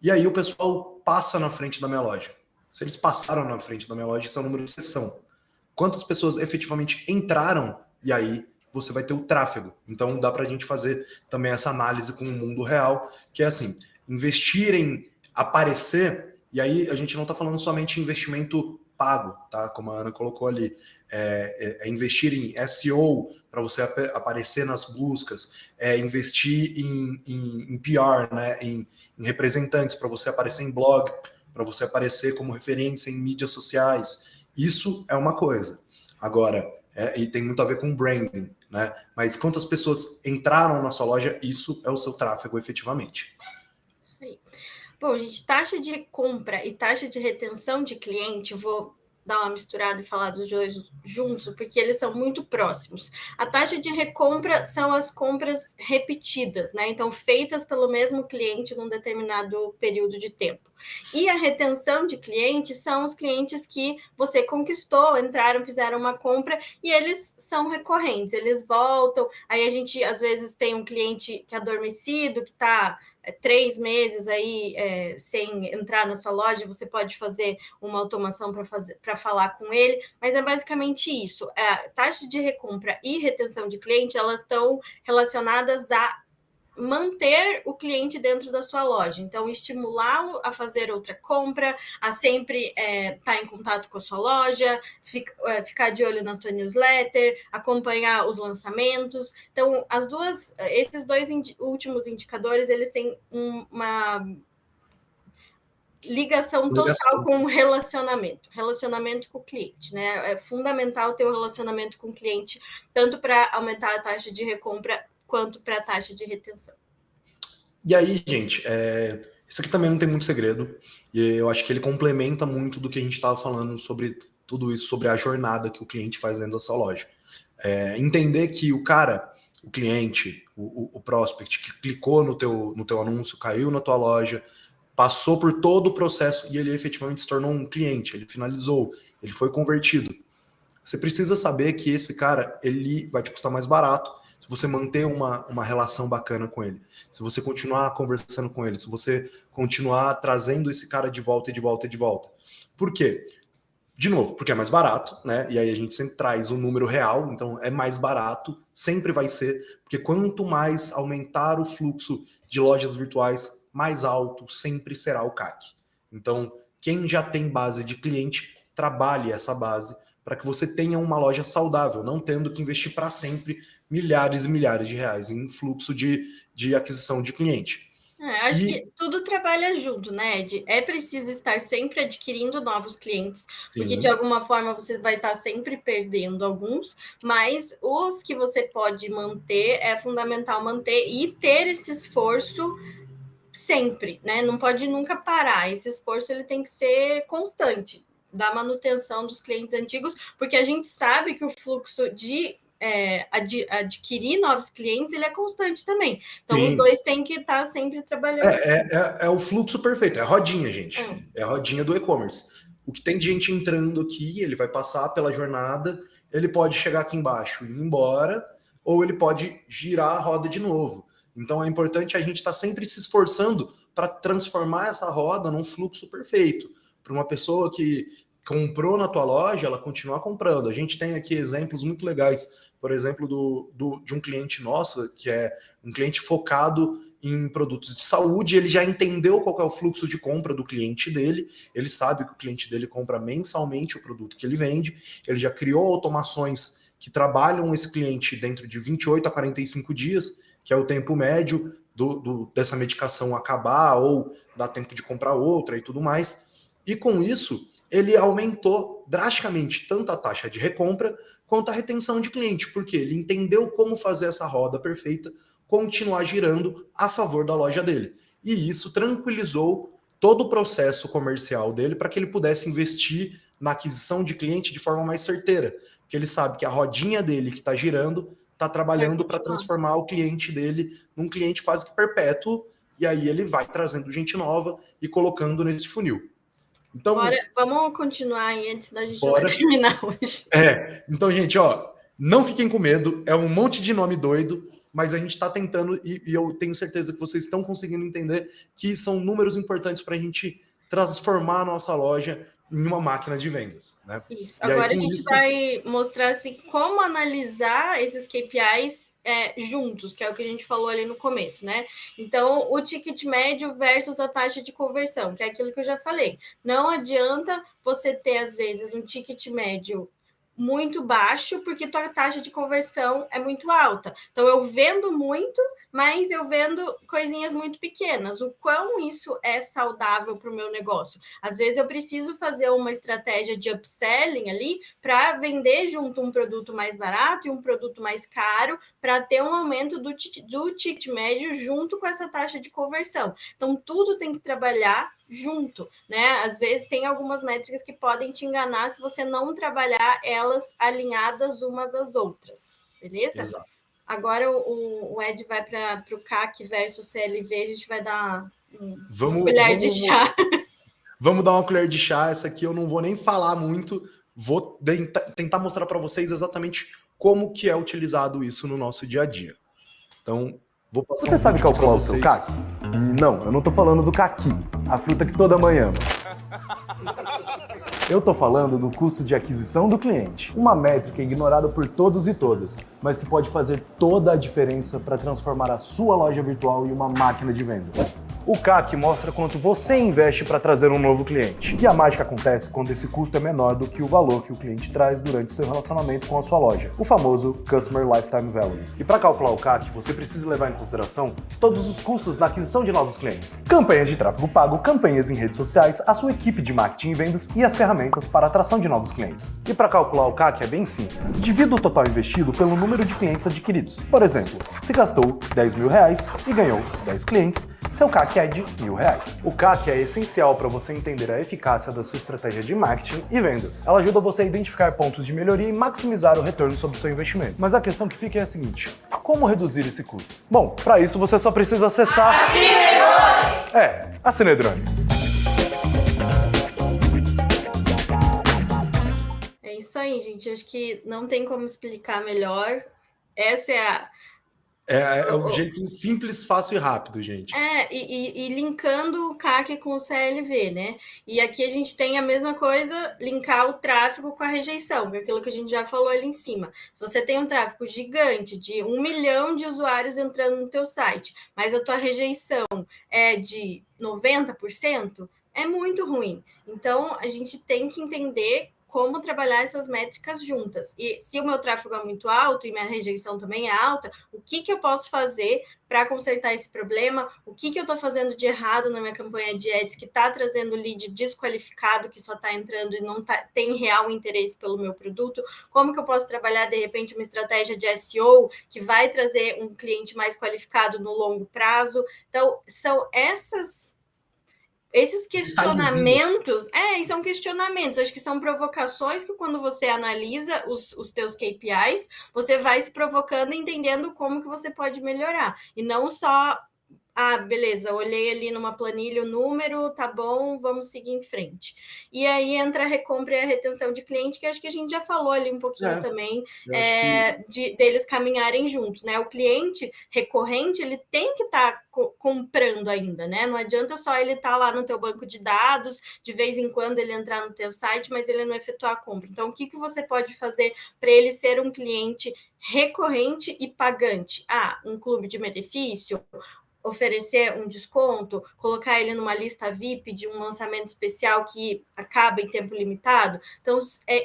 e aí o pessoal passa na frente da minha loja. Se eles passaram na frente da minha loja, isso é o número de sessão. Quantas pessoas efetivamente entraram, e aí você vai ter o tráfego. Então dá para a gente fazer também essa análise com o mundo real, que é assim, investir em aparecer, e aí a gente não está falando somente em investimento pago, tá? Como a Ana colocou ali, é investir em SEO para você aparecer nas buscas, investir em PR, né? Em representantes para você aparecer em blog, para você aparecer como referência em mídias sociais. Isso é uma coisa. Agora, e tem muito a ver com branding, né? Mas quantas pessoas entraram na sua loja, isso é o seu tráfego efetivamente. Isso aí. Bom, gente, taxa de compra e taxa de retenção de cliente, vou dar uma misturada e falar dos dois juntos, porque eles são muito próximos. A taxa de recompra são as compras repetidas, né? Então, feitas pelo mesmo cliente num determinado período de tempo. E a retenção de clientes são os clientes que você conquistou, entraram, fizeram uma compra e eles são recorrentes, eles voltam. Aí a gente, às vezes, tem um cliente que é adormecido, que está 3 meses aí sem entrar na sua loja, você pode fazer uma automação para falar com ele, mas é basicamente isso. A taxa de recompra e retenção de cliente, elas estão relacionadas a manter o cliente dentro da sua loja. Então, estimulá-lo a fazer outra compra, a sempre estar em contato com a sua loja, ficar de olho na tua newsletter, acompanhar os lançamentos. Então, esses dois últimos indicadores, eles têm uma ligação total com o relacionamento com o cliente, né? É fundamental ter o relacionamento com o cliente, tanto para aumentar a taxa de recompra quanto para a taxa de retenção. E aí, gente, isso aqui também não tem muito segredo, e eu acho que ele complementa muito do que a gente estava falando sobre tudo isso, sobre a jornada que o cliente faz dentro da sua loja. Entender que o cliente, o prospect que clicou no teu anúncio, caiu na tua loja, passou por todo o processo e ele efetivamente se tornou um cliente, ele finalizou, ele foi convertido. Você precisa saber que esse cara, ele vai te custar mais barato se você manter uma relação bacana com ele, se você continuar conversando com ele, se você continuar trazendo esse cara de volta e de volta e de volta. Por quê? De novo, porque é mais barato, né? E aí a gente sempre traz um número real, então é mais barato, sempre vai ser, porque quanto mais aumentar o fluxo de lojas virtuais, mais alto sempre será o CAC. Então, quem já tem base de cliente, trabalhe essa base para que você tenha uma loja saudável, não tendo que investir para sempre milhares e milhares de reais em fluxo de aquisição de cliente. Acho que tudo trabalha junto, né, Ed? É preciso estar sempre adquirindo novos clientes, Sim. Porque de alguma forma você vai estar sempre perdendo alguns, mas os que você pode manter, é fundamental manter e ter esse esforço sempre, né? Não pode nunca parar. Esse esforço ele tem que ser constante, da manutenção dos clientes antigos, porque a gente sabe que o fluxo de adquirir novos clientes, ele é constante também. Então, Sim. os dois têm que estar sempre trabalhando. É o fluxo perfeito, é a rodinha, gente. É a rodinha do e-commerce. O que tem de gente entrando aqui, ele vai passar pela jornada, ele pode chegar aqui embaixo e ir embora, ou ele pode girar a roda de novo. Então é importante a gente estar sempre se esforçando para transformar essa roda num fluxo perfeito. Para uma pessoa que comprou na tua loja, ela continuar comprando. A gente tem aqui exemplos muito legais, por exemplo, de um cliente nosso, que é um cliente focado em produtos de saúde, ele já entendeu qual é o fluxo de compra do cliente dele, ele sabe que o cliente dele compra mensalmente o produto que ele vende, ele já criou automações que trabalham esse cliente dentro de 28 a 45 dias, que é o tempo médio dessa medicação acabar ou dar tempo de comprar outra e tudo mais. E com isso, ele aumentou drasticamente tanto a taxa de recompra quanto a retenção de cliente, porque ele entendeu como fazer essa roda perfeita continuar girando a favor da loja dele. E isso tranquilizou todo o processo comercial dele para que ele pudesse investir na aquisição de cliente de forma mais certeira, porque ele sabe que a rodinha dele que está girando está trabalhando para transformar o cliente dele num cliente quase que perpétuo, e aí ele vai trazendo gente nova e colocando nesse funil. Então, vamos continuar aí antes da gente vai terminar hoje. Então, gente, não fiquem com medo, é um monte de nome doido, mas a gente está tentando, e eu tenho certeza que vocês estão conseguindo entender que são números importantes para a gente transformar a nossa loja em uma máquina de vendas, né? Isso. Agora a gente vai mostrar assim, como analisar esses KPIs juntos, que é o que a gente falou ali no começo, né? Então, o ticket médio versus a taxa de conversão, que é aquilo que eu já falei. Não adianta você ter, às vezes, um ticket médio muito baixo, porque tua taxa de conversão é muito alta. Então, eu vendo muito, mas eu vendo coisinhas muito pequenas. O quão isso é saudável para o meu negócio? Às vezes, eu preciso fazer uma estratégia de upselling ali para vender junto um produto mais barato e um produto mais caro, para ter um aumento do ticket médio junto com essa taxa de conversão. Então, tudo tem que trabalhar junto, né? Às vezes tem algumas métricas que podem te enganar se você não trabalhar elas alinhadas umas às outras, beleza? Exato. Agora o Ed vai para o CAC versus CLV, a gente vai dar uma colher de chá. Vamos dar uma colher de chá, essa aqui eu não vou nem falar muito, vou tentar mostrar para vocês exatamente como que é utilizado isso no nosso dia a dia. Então, vou passar Você sabe calcular o seu CAC? E não, eu não tô falando do caqui, a fruta que toda mãe ama. Eu tô falando do custo de aquisição do cliente, uma métrica ignorada por todos e todas, mas que pode fazer toda a diferença para transformar a sua loja virtual em uma máquina de vendas. O CAC mostra quanto você investe para trazer um novo cliente. E a mágica acontece quando esse custo é menor do que o valor que o cliente traz durante seu relacionamento com a sua loja, o famoso Customer Lifetime Value. E para calcular o CAC, você precisa levar em consideração todos os custos na aquisição de novos clientes. Campanhas de tráfego pago, campanhas em redes sociais, a sua equipe de marketing e vendas e as ferramentas para a atração de novos clientes. E para calcular o CAC é bem simples. Divida o total investido pelo número de clientes adquiridos. Por exemplo, se gastou R$10.000 e ganhou 10 clientes, seu CAC é de R$1.000. O CAC é essencial para você entender a eficácia da sua estratégia de marketing e vendas. Ela ajuda você a identificar pontos de melhoria e maximizar o retorno sobre o seu investimento. Mas a questão que fica é a seguinte: como reduzir esse custo? Bom, para isso você só precisa acessar... a Cinedrone. É isso aí, gente. Acho que não tem como explicar melhor. Essa é a... É um jeito simples, fácil e rápido, gente. E linkando o CAC com o CLV, né? E aqui a gente tem a mesma coisa, linkar o tráfego com a rejeição, que é aquilo que a gente já falou ali em cima. Se você tem um tráfego gigante de 1 milhão de usuários entrando no teu site, mas a tua rejeição é de 90%, é muito ruim. Então, a gente tem que entender como trabalhar essas métricas juntas. E se o meu tráfego é muito alto e minha rejeição também é alta, o que eu posso fazer para consertar esse problema? O que eu estou fazendo de errado na minha campanha de ads que está trazendo lead desqualificado, que só está entrando e não tem real interesse pelo meu produto? Como que eu posso trabalhar, de repente, uma estratégia de SEO que vai trazer um cliente mais qualificado no longo prazo? Então, são esses questionamentos, e são questionamentos, acho que são provocações que quando você analisa os teus KPIs, você vai se provocando e entendendo como que você pode melhorar. E não só, beleza, olhei ali numa planilha o número, tá bom, vamos seguir em frente. E aí entra a recompra e a retenção de cliente, que acho que a gente já falou ali um pouquinho também, deles caminharem juntos, né? O cliente recorrente, ele tem que estar comprando ainda, né? Não adianta só ele estar lá no teu banco de dados, de vez em quando ele entrar no teu site, mas ele não efetuar a compra. Então, o que você pode fazer para ele ser um cliente recorrente e pagante? Um clube de benefício, oferecer um desconto, colocar ele numa lista VIP de um lançamento especial que acaba em tempo limitado. Então,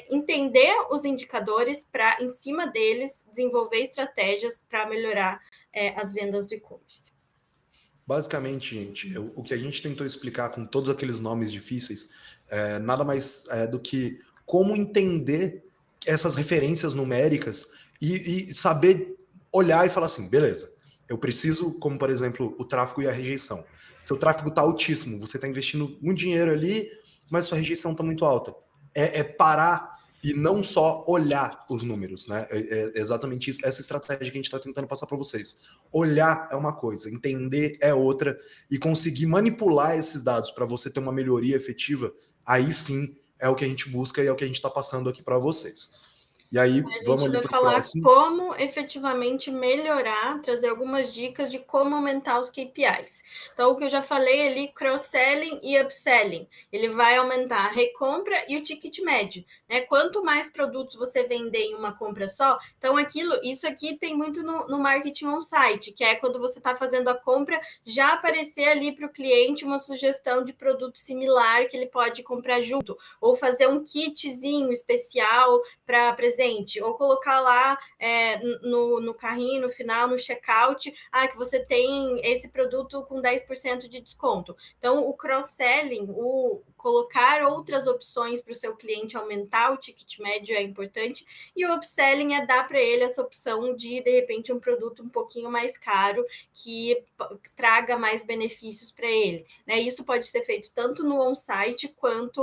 entender os indicadores para, em cima deles, desenvolver estratégias para melhorar as vendas do e-commerce. Basicamente, gente, o que a gente tentou explicar com todos aqueles nomes difíceis, nada mais do que como entender essas referências numéricas e saber olhar e falar assim, beleza, eu preciso, como por exemplo, o tráfego e a rejeição. Seu tráfego está altíssimo, você está investindo muito dinheiro ali, mas sua rejeição está muito alta. É parar e não só olhar os números, né? É exatamente isso, essa estratégia que a gente está tentando passar para vocês. Olhar é uma coisa, entender é outra, e conseguir manipular esses dados para você ter uma melhoria efetiva, aí sim é o que a gente busca e é o que a gente está passando aqui para vocês. E aí, vamos ali para o próximo. A gente vai falar como efetivamente melhorar, trazer algumas dicas de como aumentar os KPIs. Então, o que eu já falei ali, cross-selling e upselling. Ele vai aumentar a recompra e o ticket médio, né? Quanto mais produtos você vender em uma compra só, então isso aqui tem muito no marketing on-site, que é quando você está fazendo a compra, já aparecer ali para o cliente uma sugestão de produto similar que ele pode comprar junto, ou fazer um kitzinho especial para presente, ou colocar lá no carrinho, no final, no checkout, que você tem esse produto com 10% de desconto. Então, o cross-selling, o colocar outras opções para o seu cliente aumentar o ticket médio é importante, e o upselling é dar para ele essa opção de repente, um produto um pouquinho mais caro que traga mais benefícios para ele. Né? Isso pode ser feito tanto no on-site quanto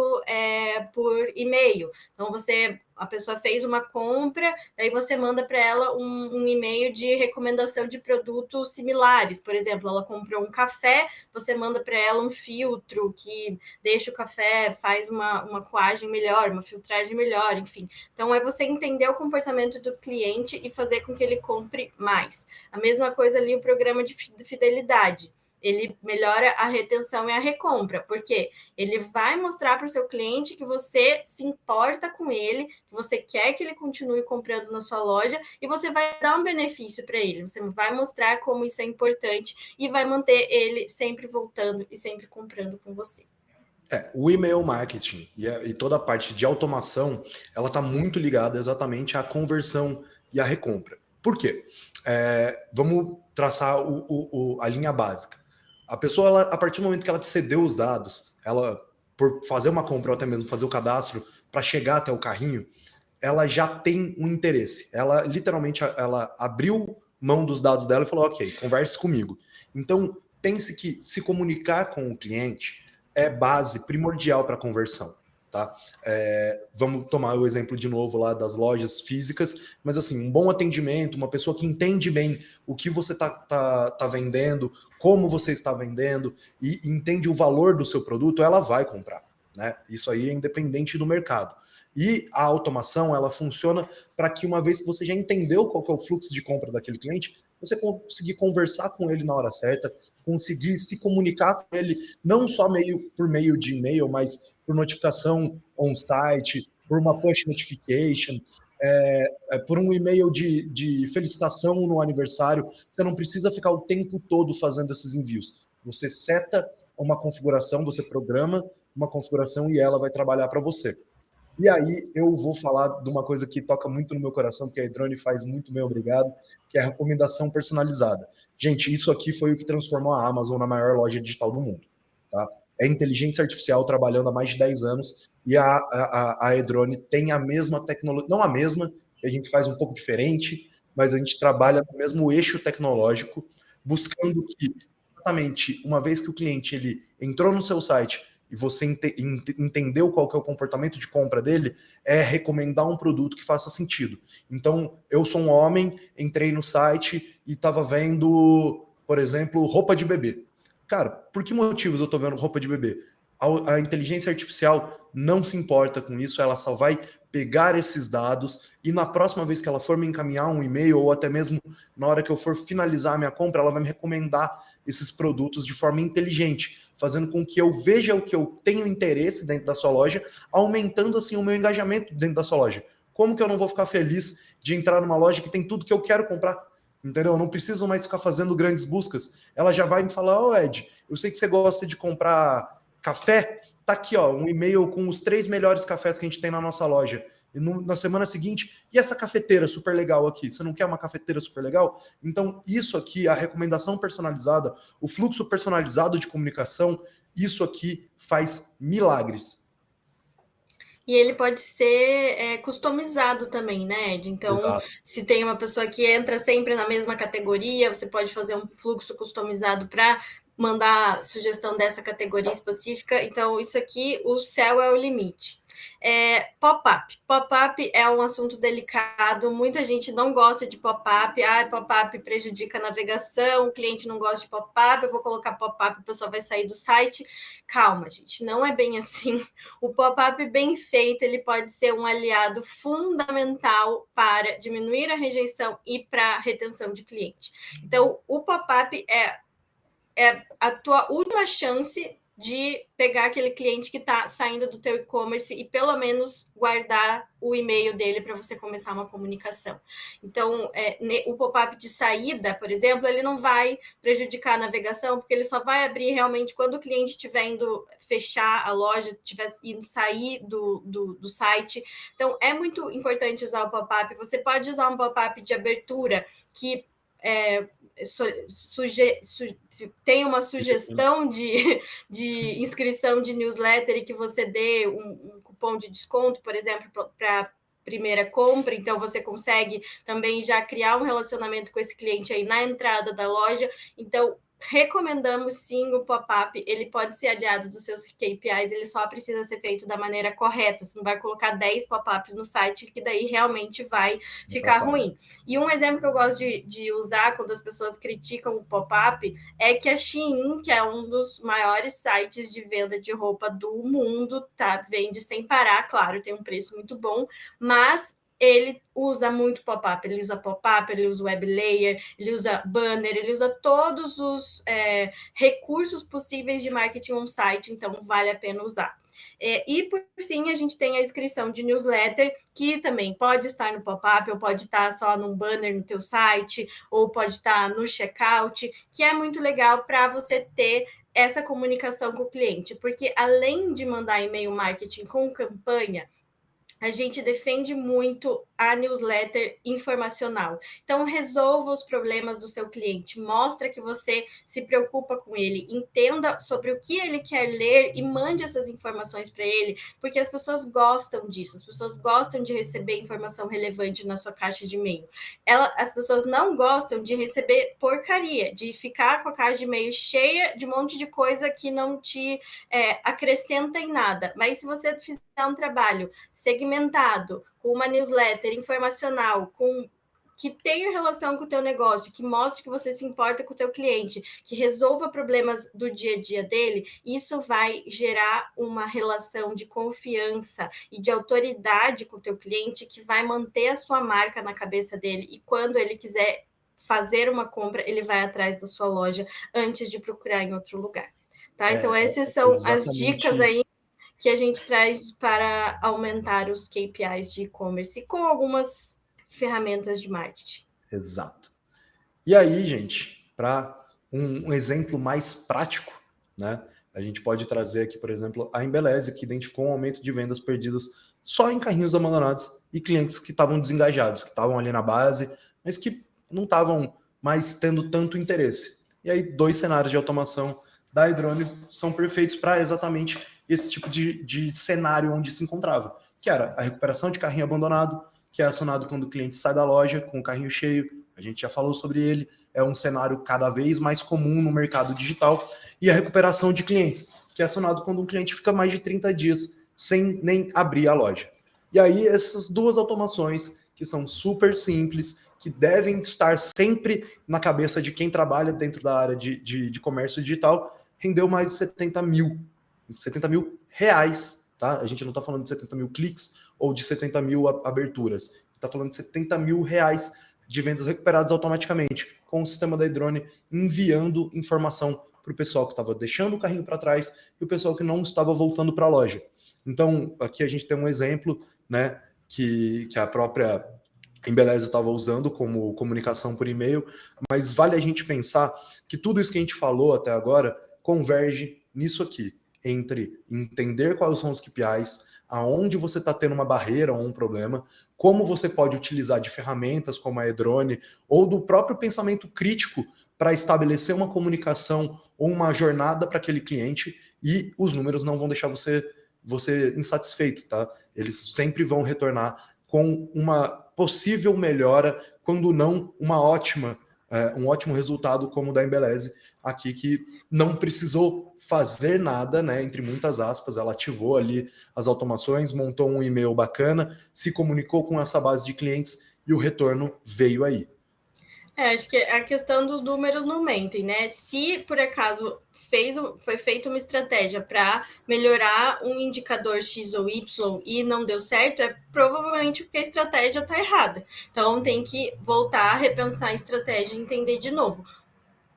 por e-mail. Então, a pessoa fez uma compra, aí você manda para ela um e-mail de recomendação de produtos similares. Por exemplo, ela comprou um café, você manda para ela um filtro que deixa o café, faz uma coagem melhor, uma filtragem melhor, enfim. Então, é você entender o comportamento do cliente e fazer com que ele compre mais. A mesma coisa ali, o programa de fidelidade. Ele melhora a retenção e a recompra, porque ele vai mostrar para o seu cliente que você se importa com ele, que você quer que ele continue comprando na sua loja, e você vai dar um benefício para ele, você vai mostrar como isso é importante e vai manter ele sempre voltando e sempre comprando com você. O e-mail marketing e toda a parte de automação, ela está muito ligada exatamente à conversão e à recompra. Por quê? Vamos traçar a linha básica. A pessoa, a partir do momento que ela te cedeu os dados, ela, por fazer uma compra ou até mesmo fazer o cadastro para chegar até o carrinho, ela já tem um interesse. Ela, literalmente, ela abriu mão dos dados dela e falou, ok, converse comigo. Então, pense que se comunicar com o cliente é base primordial para a conversão. Tá? Vamos tomar o exemplo de novo lá das lojas físicas, mas assim, um bom atendimento, uma pessoa que entende bem o que você tá vendendo, como você está vendendo e entende o valor do seu produto, ela vai comprar, né? Isso aí é independente do mercado. E a automação, ela funciona para que uma vez que você já entendeu qual que é o fluxo de compra daquele cliente, você conseguir conversar com ele na hora certa, conseguir se comunicar com ele, não só por meio de e-mail, mas por notificação on-site, por uma push notification, por um e-mail de felicitação no aniversário. Você não precisa ficar o tempo todo fazendo esses envios. Você seta uma configuração, você programa uma configuração e ela vai trabalhar para você. E aí eu vou falar de uma coisa que toca muito no meu coração, que a Edrone faz muito bem, obrigado, que é a recomendação personalizada. Gente, isso aqui foi o que transformou a Amazon na maior loja digital do mundo. Tá? É inteligência artificial trabalhando há mais de 10 anos e a Edrone tem a mesma tecnologia, não a mesma, a gente faz um pouco diferente, mas a gente trabalha no mesmo eixo tecnológico, buscando que exatamente, uma vez que o cliente ele entrou no seu site e você entendeu qual que é o comportamento de compra dele, é recomendar um produto que faça sentido. Então, eu sou um homem, entrei no site e estava vendo, por exemplo, roupa de bebê. Cara, por que motivos eu estou vendo roupa de bebê? A inteligência artificial não se importa com isso, ela só vai pegar esses dados e na próxima vez que ela for me encaminhar um e-mail ou até mesmo na hora que eu for finalizar a minha compra, ela vai me recomendar esses produtos de forma inteligente, fazendo com que eu veja o que eu tenho interesse dentro da sua loja, aumentando assim o meu engajamento dentro da sua loja. Como que eu não vou ficar feliz de entrar numa loja que tem tudo que eu quero comprar? Entendeu? Eu não preciso mais ficar fazendo grandes buscas. Ela já vai me falar, ô Ed, eu sei que você gosta de comprar café, tá aqui, ó, um e-mail com os 3 melhores cafés que a gente tem na nossa loja. E na semana seguinte, e essa cafeteira super legal aqui? Você não quer uma cafeteira super legal? Então, isso aqui, a recomendação personalizada, o fluxo personalizado de comunicação, isso aqui faz milagres. E ele pode ser customizado também, né, Ed? Então, Exato. se tem uma pessoa que entra sempre na mesma categoria, você pode fazer um fluxo customizado para mandar sugestão dessa categoria específica. Então, isso aqui, o céu é o limite. Pop-up. Pop-up é um assunto delicado, muita gente não gosta de pop-up, pop-up prejudica a navegação, o cliente não gosta de pop-up, eu vou colocar pop-up, o pessoal vai sair do site. Calma, gente, não é bem assim. O pop-up bem feito, ele pode ser um aliado fundamental para diminuir a rejeição e para a retenção de cliente. Então, o pop-up é a tua última chance de pegar aquele cliente que está saindo do teu e-commerce e pelo menos guardar o e-mail dele para você começar uma comunicação. Então, o pop-up de saída, por exemplo, ele não vai prejudicar a navegação, porque ele só vai abrir realmente quando o cliente estiver indo fechar a loja, estiver indo sair do site. Então, é muito importante usar o pop-up. Você pode usar um pop-up de abertura que tem uma sugestão de inscrição de newsletter e que você dê um cupom de desconto, por exemplo, para primeira compra, então você consegue também já criar um relacionamento com esse cliente aí na entrada da loja. Então, recomendamos sim o pop-up, ele pode ser aliado dos seus KPIs, ele só precisa ser feito da maneira correta, você não vai colocar 10 pop-ups no site, que daí realmente vai ficar ruim. E um exemplo que eu gosto de usar quando as pessoas criticam o pop-up é que a Shein, que é um dos maiores sites de venda de roupa do mundo, tá? Vende sem parar, claro, tem um preço muito bom, mas ele usa muito pop-up, ele usa pop-up, ele usa web layer, ele usa banner, ele usa todos os recursos possíveis de marketing on-site, então vale a pena usar. E, por fim, a gente tem a inscrição de newsletter, que também pode estar no pop-up, ou pode estar só num banner no teu site, ou pode estar no checkout, que é muito legal para você ter essa comunicação com o cliente, porque além de mandar e-mail marketing com campanha, a gente defende muito a newsletter informacional. Então, resolva os problemas do seu cliente, mostra que você se preocupa com ele, entenda sobre o que ele quer ler e mande essas informações para ele, porque as pessoas gostam disso, as pessoas gostam de receber informação relevante na sua caixa de e-mail. As pessoas não gostam de receber porcaria, de ficar com a caixa de e-mail cheia de um monte de coisa que não te acrescenta em nada. Mas se você fizer um trabalho segmentado, com uma newsletter informacional, que tenha relação com o teu negócio, que mostre que você se importa com o teu cliente, que resolva problemas do dia a dia dele, isso vai gerar uma relação de confiança e de autoridade com o teu cliente que vai manter a sua marca na cabeça dele, e quando ele quiser fazer uma compra, ele vai atrás da sua loja antes de procurar em outro lugar. Tá? Então, essas são as dicas aí que a gente traz para aumentar os KPIs de e-commerce com algumas ferramentas de marketing. Exato. E aí, gente, para um exemplo mais prático, né? A gente pode trazer aqui, por exemplo, a Embeleze, que identificou um aumento de vendas perdidas só em carrinhos abandonados e clientes que estavam desengajados, que estavam ali na base, mas que não estavam mais tendo tanto interesse. E aí, 2 cenários de automação da iDrone são perfeitos para exatamente esse tipo de cenário onde se encontrava, que era a recuperação de carrinho abandonado, que é acionado quando o cliente sai da loja com o carrinho cheio, A gente já falou sobre ele, é um cenário cada vez mais comum no mercado digital, e a recuperação de clientes, que é acionado quando um cliente fica mais de 30 dias sem nem abrir a loja. E aí essas duas automações, que são super simples, que devem estar sempre na cabeça de quem trabalha dentro da área de comércio digital, rendeu mais de 70 mil reais, tá? A gente não está falando de 70 mil cliques ou de 70 mil aberturas, está falando de 70 mil reais de vendas recuperadas automaticamente, com o sistema da iDrone enviando informação para o pessoal que estava deixando o carrinho para trás e o pessoal que não estava voltando para a loja. Então, aqui a gente tem um exemplo, né, que a própria Embeleza estava usando como comunicação por e-mail, mas vale a gente pensar que tudo isso que a gente falou até agora converge nisso aqui, entre entender quais são os KPIs, aonde você está tendo uma barreira ou um problema, como você pode utilizar de ferramentas como a iDrone ou do próprio pensamento crítico para estabelecer uma comunicação ou uma jornada para aquele cliente, e os números não vão deixar você insatisfeito, tá? Eles sempre vão retornar com uma possível melhora, quando não um ótimo resultado como o da Embeleze aqui, que não precisou fazer nada, né, entre muitas aspas, ela ativou ali as automações, montou um e-mail bacana, se comunicou com essa base de clientes e o retorno veio aí. Acho que a questão dos números não mentem, né? Se por acaso foi feita uma estratégia para melhorar um indicador X ou Y e não deu certo, é provavelmente porque a estratégia está errada. Então tem que voltar a repensar a estratégia e entender de novo.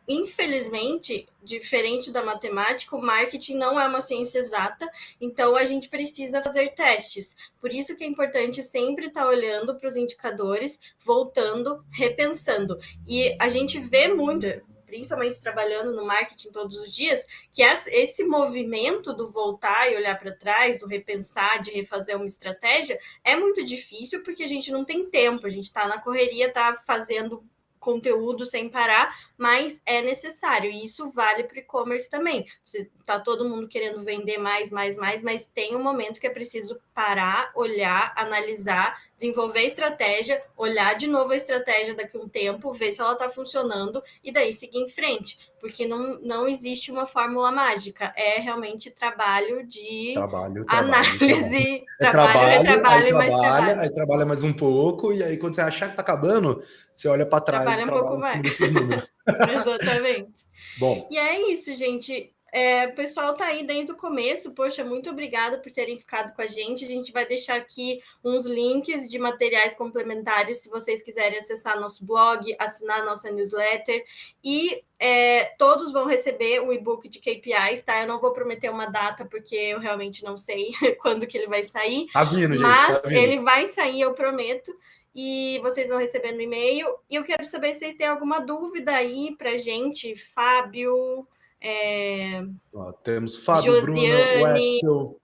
Infelizmente, diferente da matemática, o marketing não é uma ciência exata, então a gente precisa fazer testes. Por isso que é importante sempre estar olhando para os indicadores, voltando, repensando. E a gente vê muito, principalmente trabalhando no marketing todos os dias, que esse movimento do voltar e olhar para trás, do repensar, de refazer uma estratégia, é muito difícil porque a gente não tem tempo, a gente está na correria, está fazendo conteúdo sem parar, mas é necessário, e isso vale para o e-commerce também. Você tá todo mundo querendo vender mais, mas tem um momento que é preciso parar, olhar, analisar, desenvolver estratégia, olhar de novo a estratégia daqui a um tempo, ver se ela está funcionando e daí seguir em frente, porque não existe uma fórmula mágica, é realmente trabalho de análise, aí trabalha mais um pouco, e aí quando você achar que tá acabando, você olha para trás e trabalha em cima desses números. Exatamente. Bom. E é isso, gente. O pessoal tá aí desde o começo. Poxa, muito obrigada por terem ficado com a gente vai deixar aqui uns links de materiais complementares se vocês quiserem acessar nosso blog, assinar nossa newsletter, e todos vão receber o e-book de KPIs, tá? Eu não vou prometer uma data porque eu realmente não sei quando que ele vai sair, tá vindo, mas tá vindo. Ele vai sair, eu prometo. E vocês vão receber no e-mail. E eu quero saber se vocês têm alguma dúvida aí pra gente, Fábio, temos Fábio, Josiane, Bruna, Wetzel,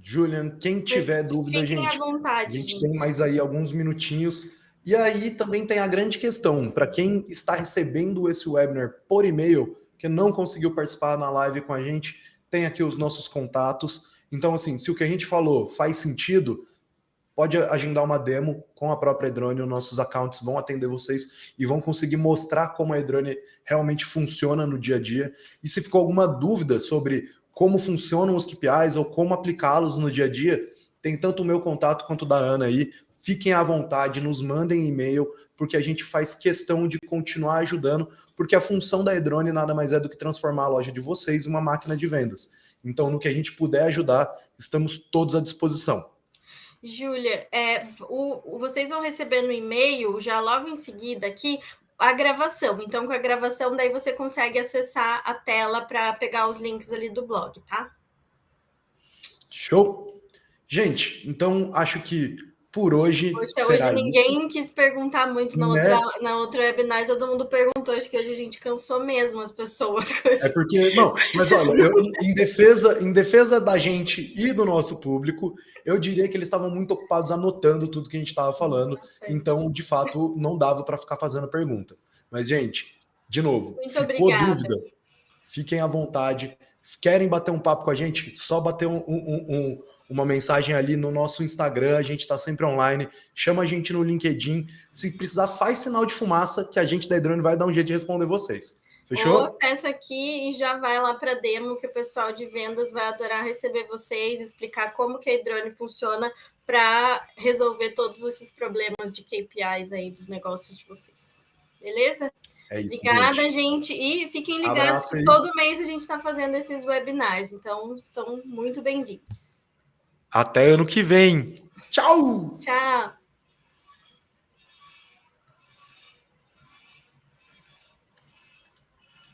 Julian, quem tiver dúvida, fiquem à vontade, a gente tem mais aí alguns minutinhos. E aí também tem a grande questão, para quem está recebendo esse webinar por e-mail, que não conseguiu participar na live com a gente, tem aqui os nossos contatos. Então, assim, se o que a gente falou faz sentido, pode agendar uma demo com a própria iDrone, os nossos accounts vão atender vocês e vão conseguir mostrar como a iDrone realmente funciona no dia a dia. E se ficou alguma dúvida sobre como funcionam os KPIs ou como aplicá-los no dia a dia, tem tanto o meu contato quanto o da Ana aí. Fiquem à vontade, nos mandem e-mail, porque a gente faz questão de continuar ajudando, porque a função da iDrone nada mais é do que transformar a loja de vocês em uma máquina de vendas. Então, no que a gente puder ajudar, estamos todos à disposição. Júlia, vocês vão receber no e-mail, já logo em seguida aqui, a gravação. Então, com a gravação, daí você consegue acessar a tela para pegar os links ali do blog, tá? Show! Gente, então acho que por hoje será hoje ninguém isso. Quis perguntar muito na outra webinar, todo mundo perguntou, acho que hoje a gente cansou mesmo as pessoas. É porque, não, mas olha, em defesa da gente e do nosso público, eu diria que eles estavam muito ocupados anotando tudo que a gente estava falando, então, de fato, não dava para ficar fazendo pergunta. Mas, gente, de novo, ficou dúvida? Fiquem à vontade, Querem bater um papo com a gente? Só bater uma mensagem ali no nosso Instagram, a gente está sempre online, chama a gente no LinkedIn, se precisar faz sinal de fumaça que a gente da iDrone vai dar um jeito de responder vocês. Fechou? Ou acessa aqui e já vai lá para a demo, que o pessoal de vendas vai adorar receber vocês, explicar como que a iDrone funciona para resolver todos esses problemas de KPIs aí dos negócios de vocês. Beleza? É isso, obrigada, gente. E fiquem ligados que todo mês a gente está fazendo esses webinars, então estão muito bem-vindos. Até ano que vem. Tchau! Tchau!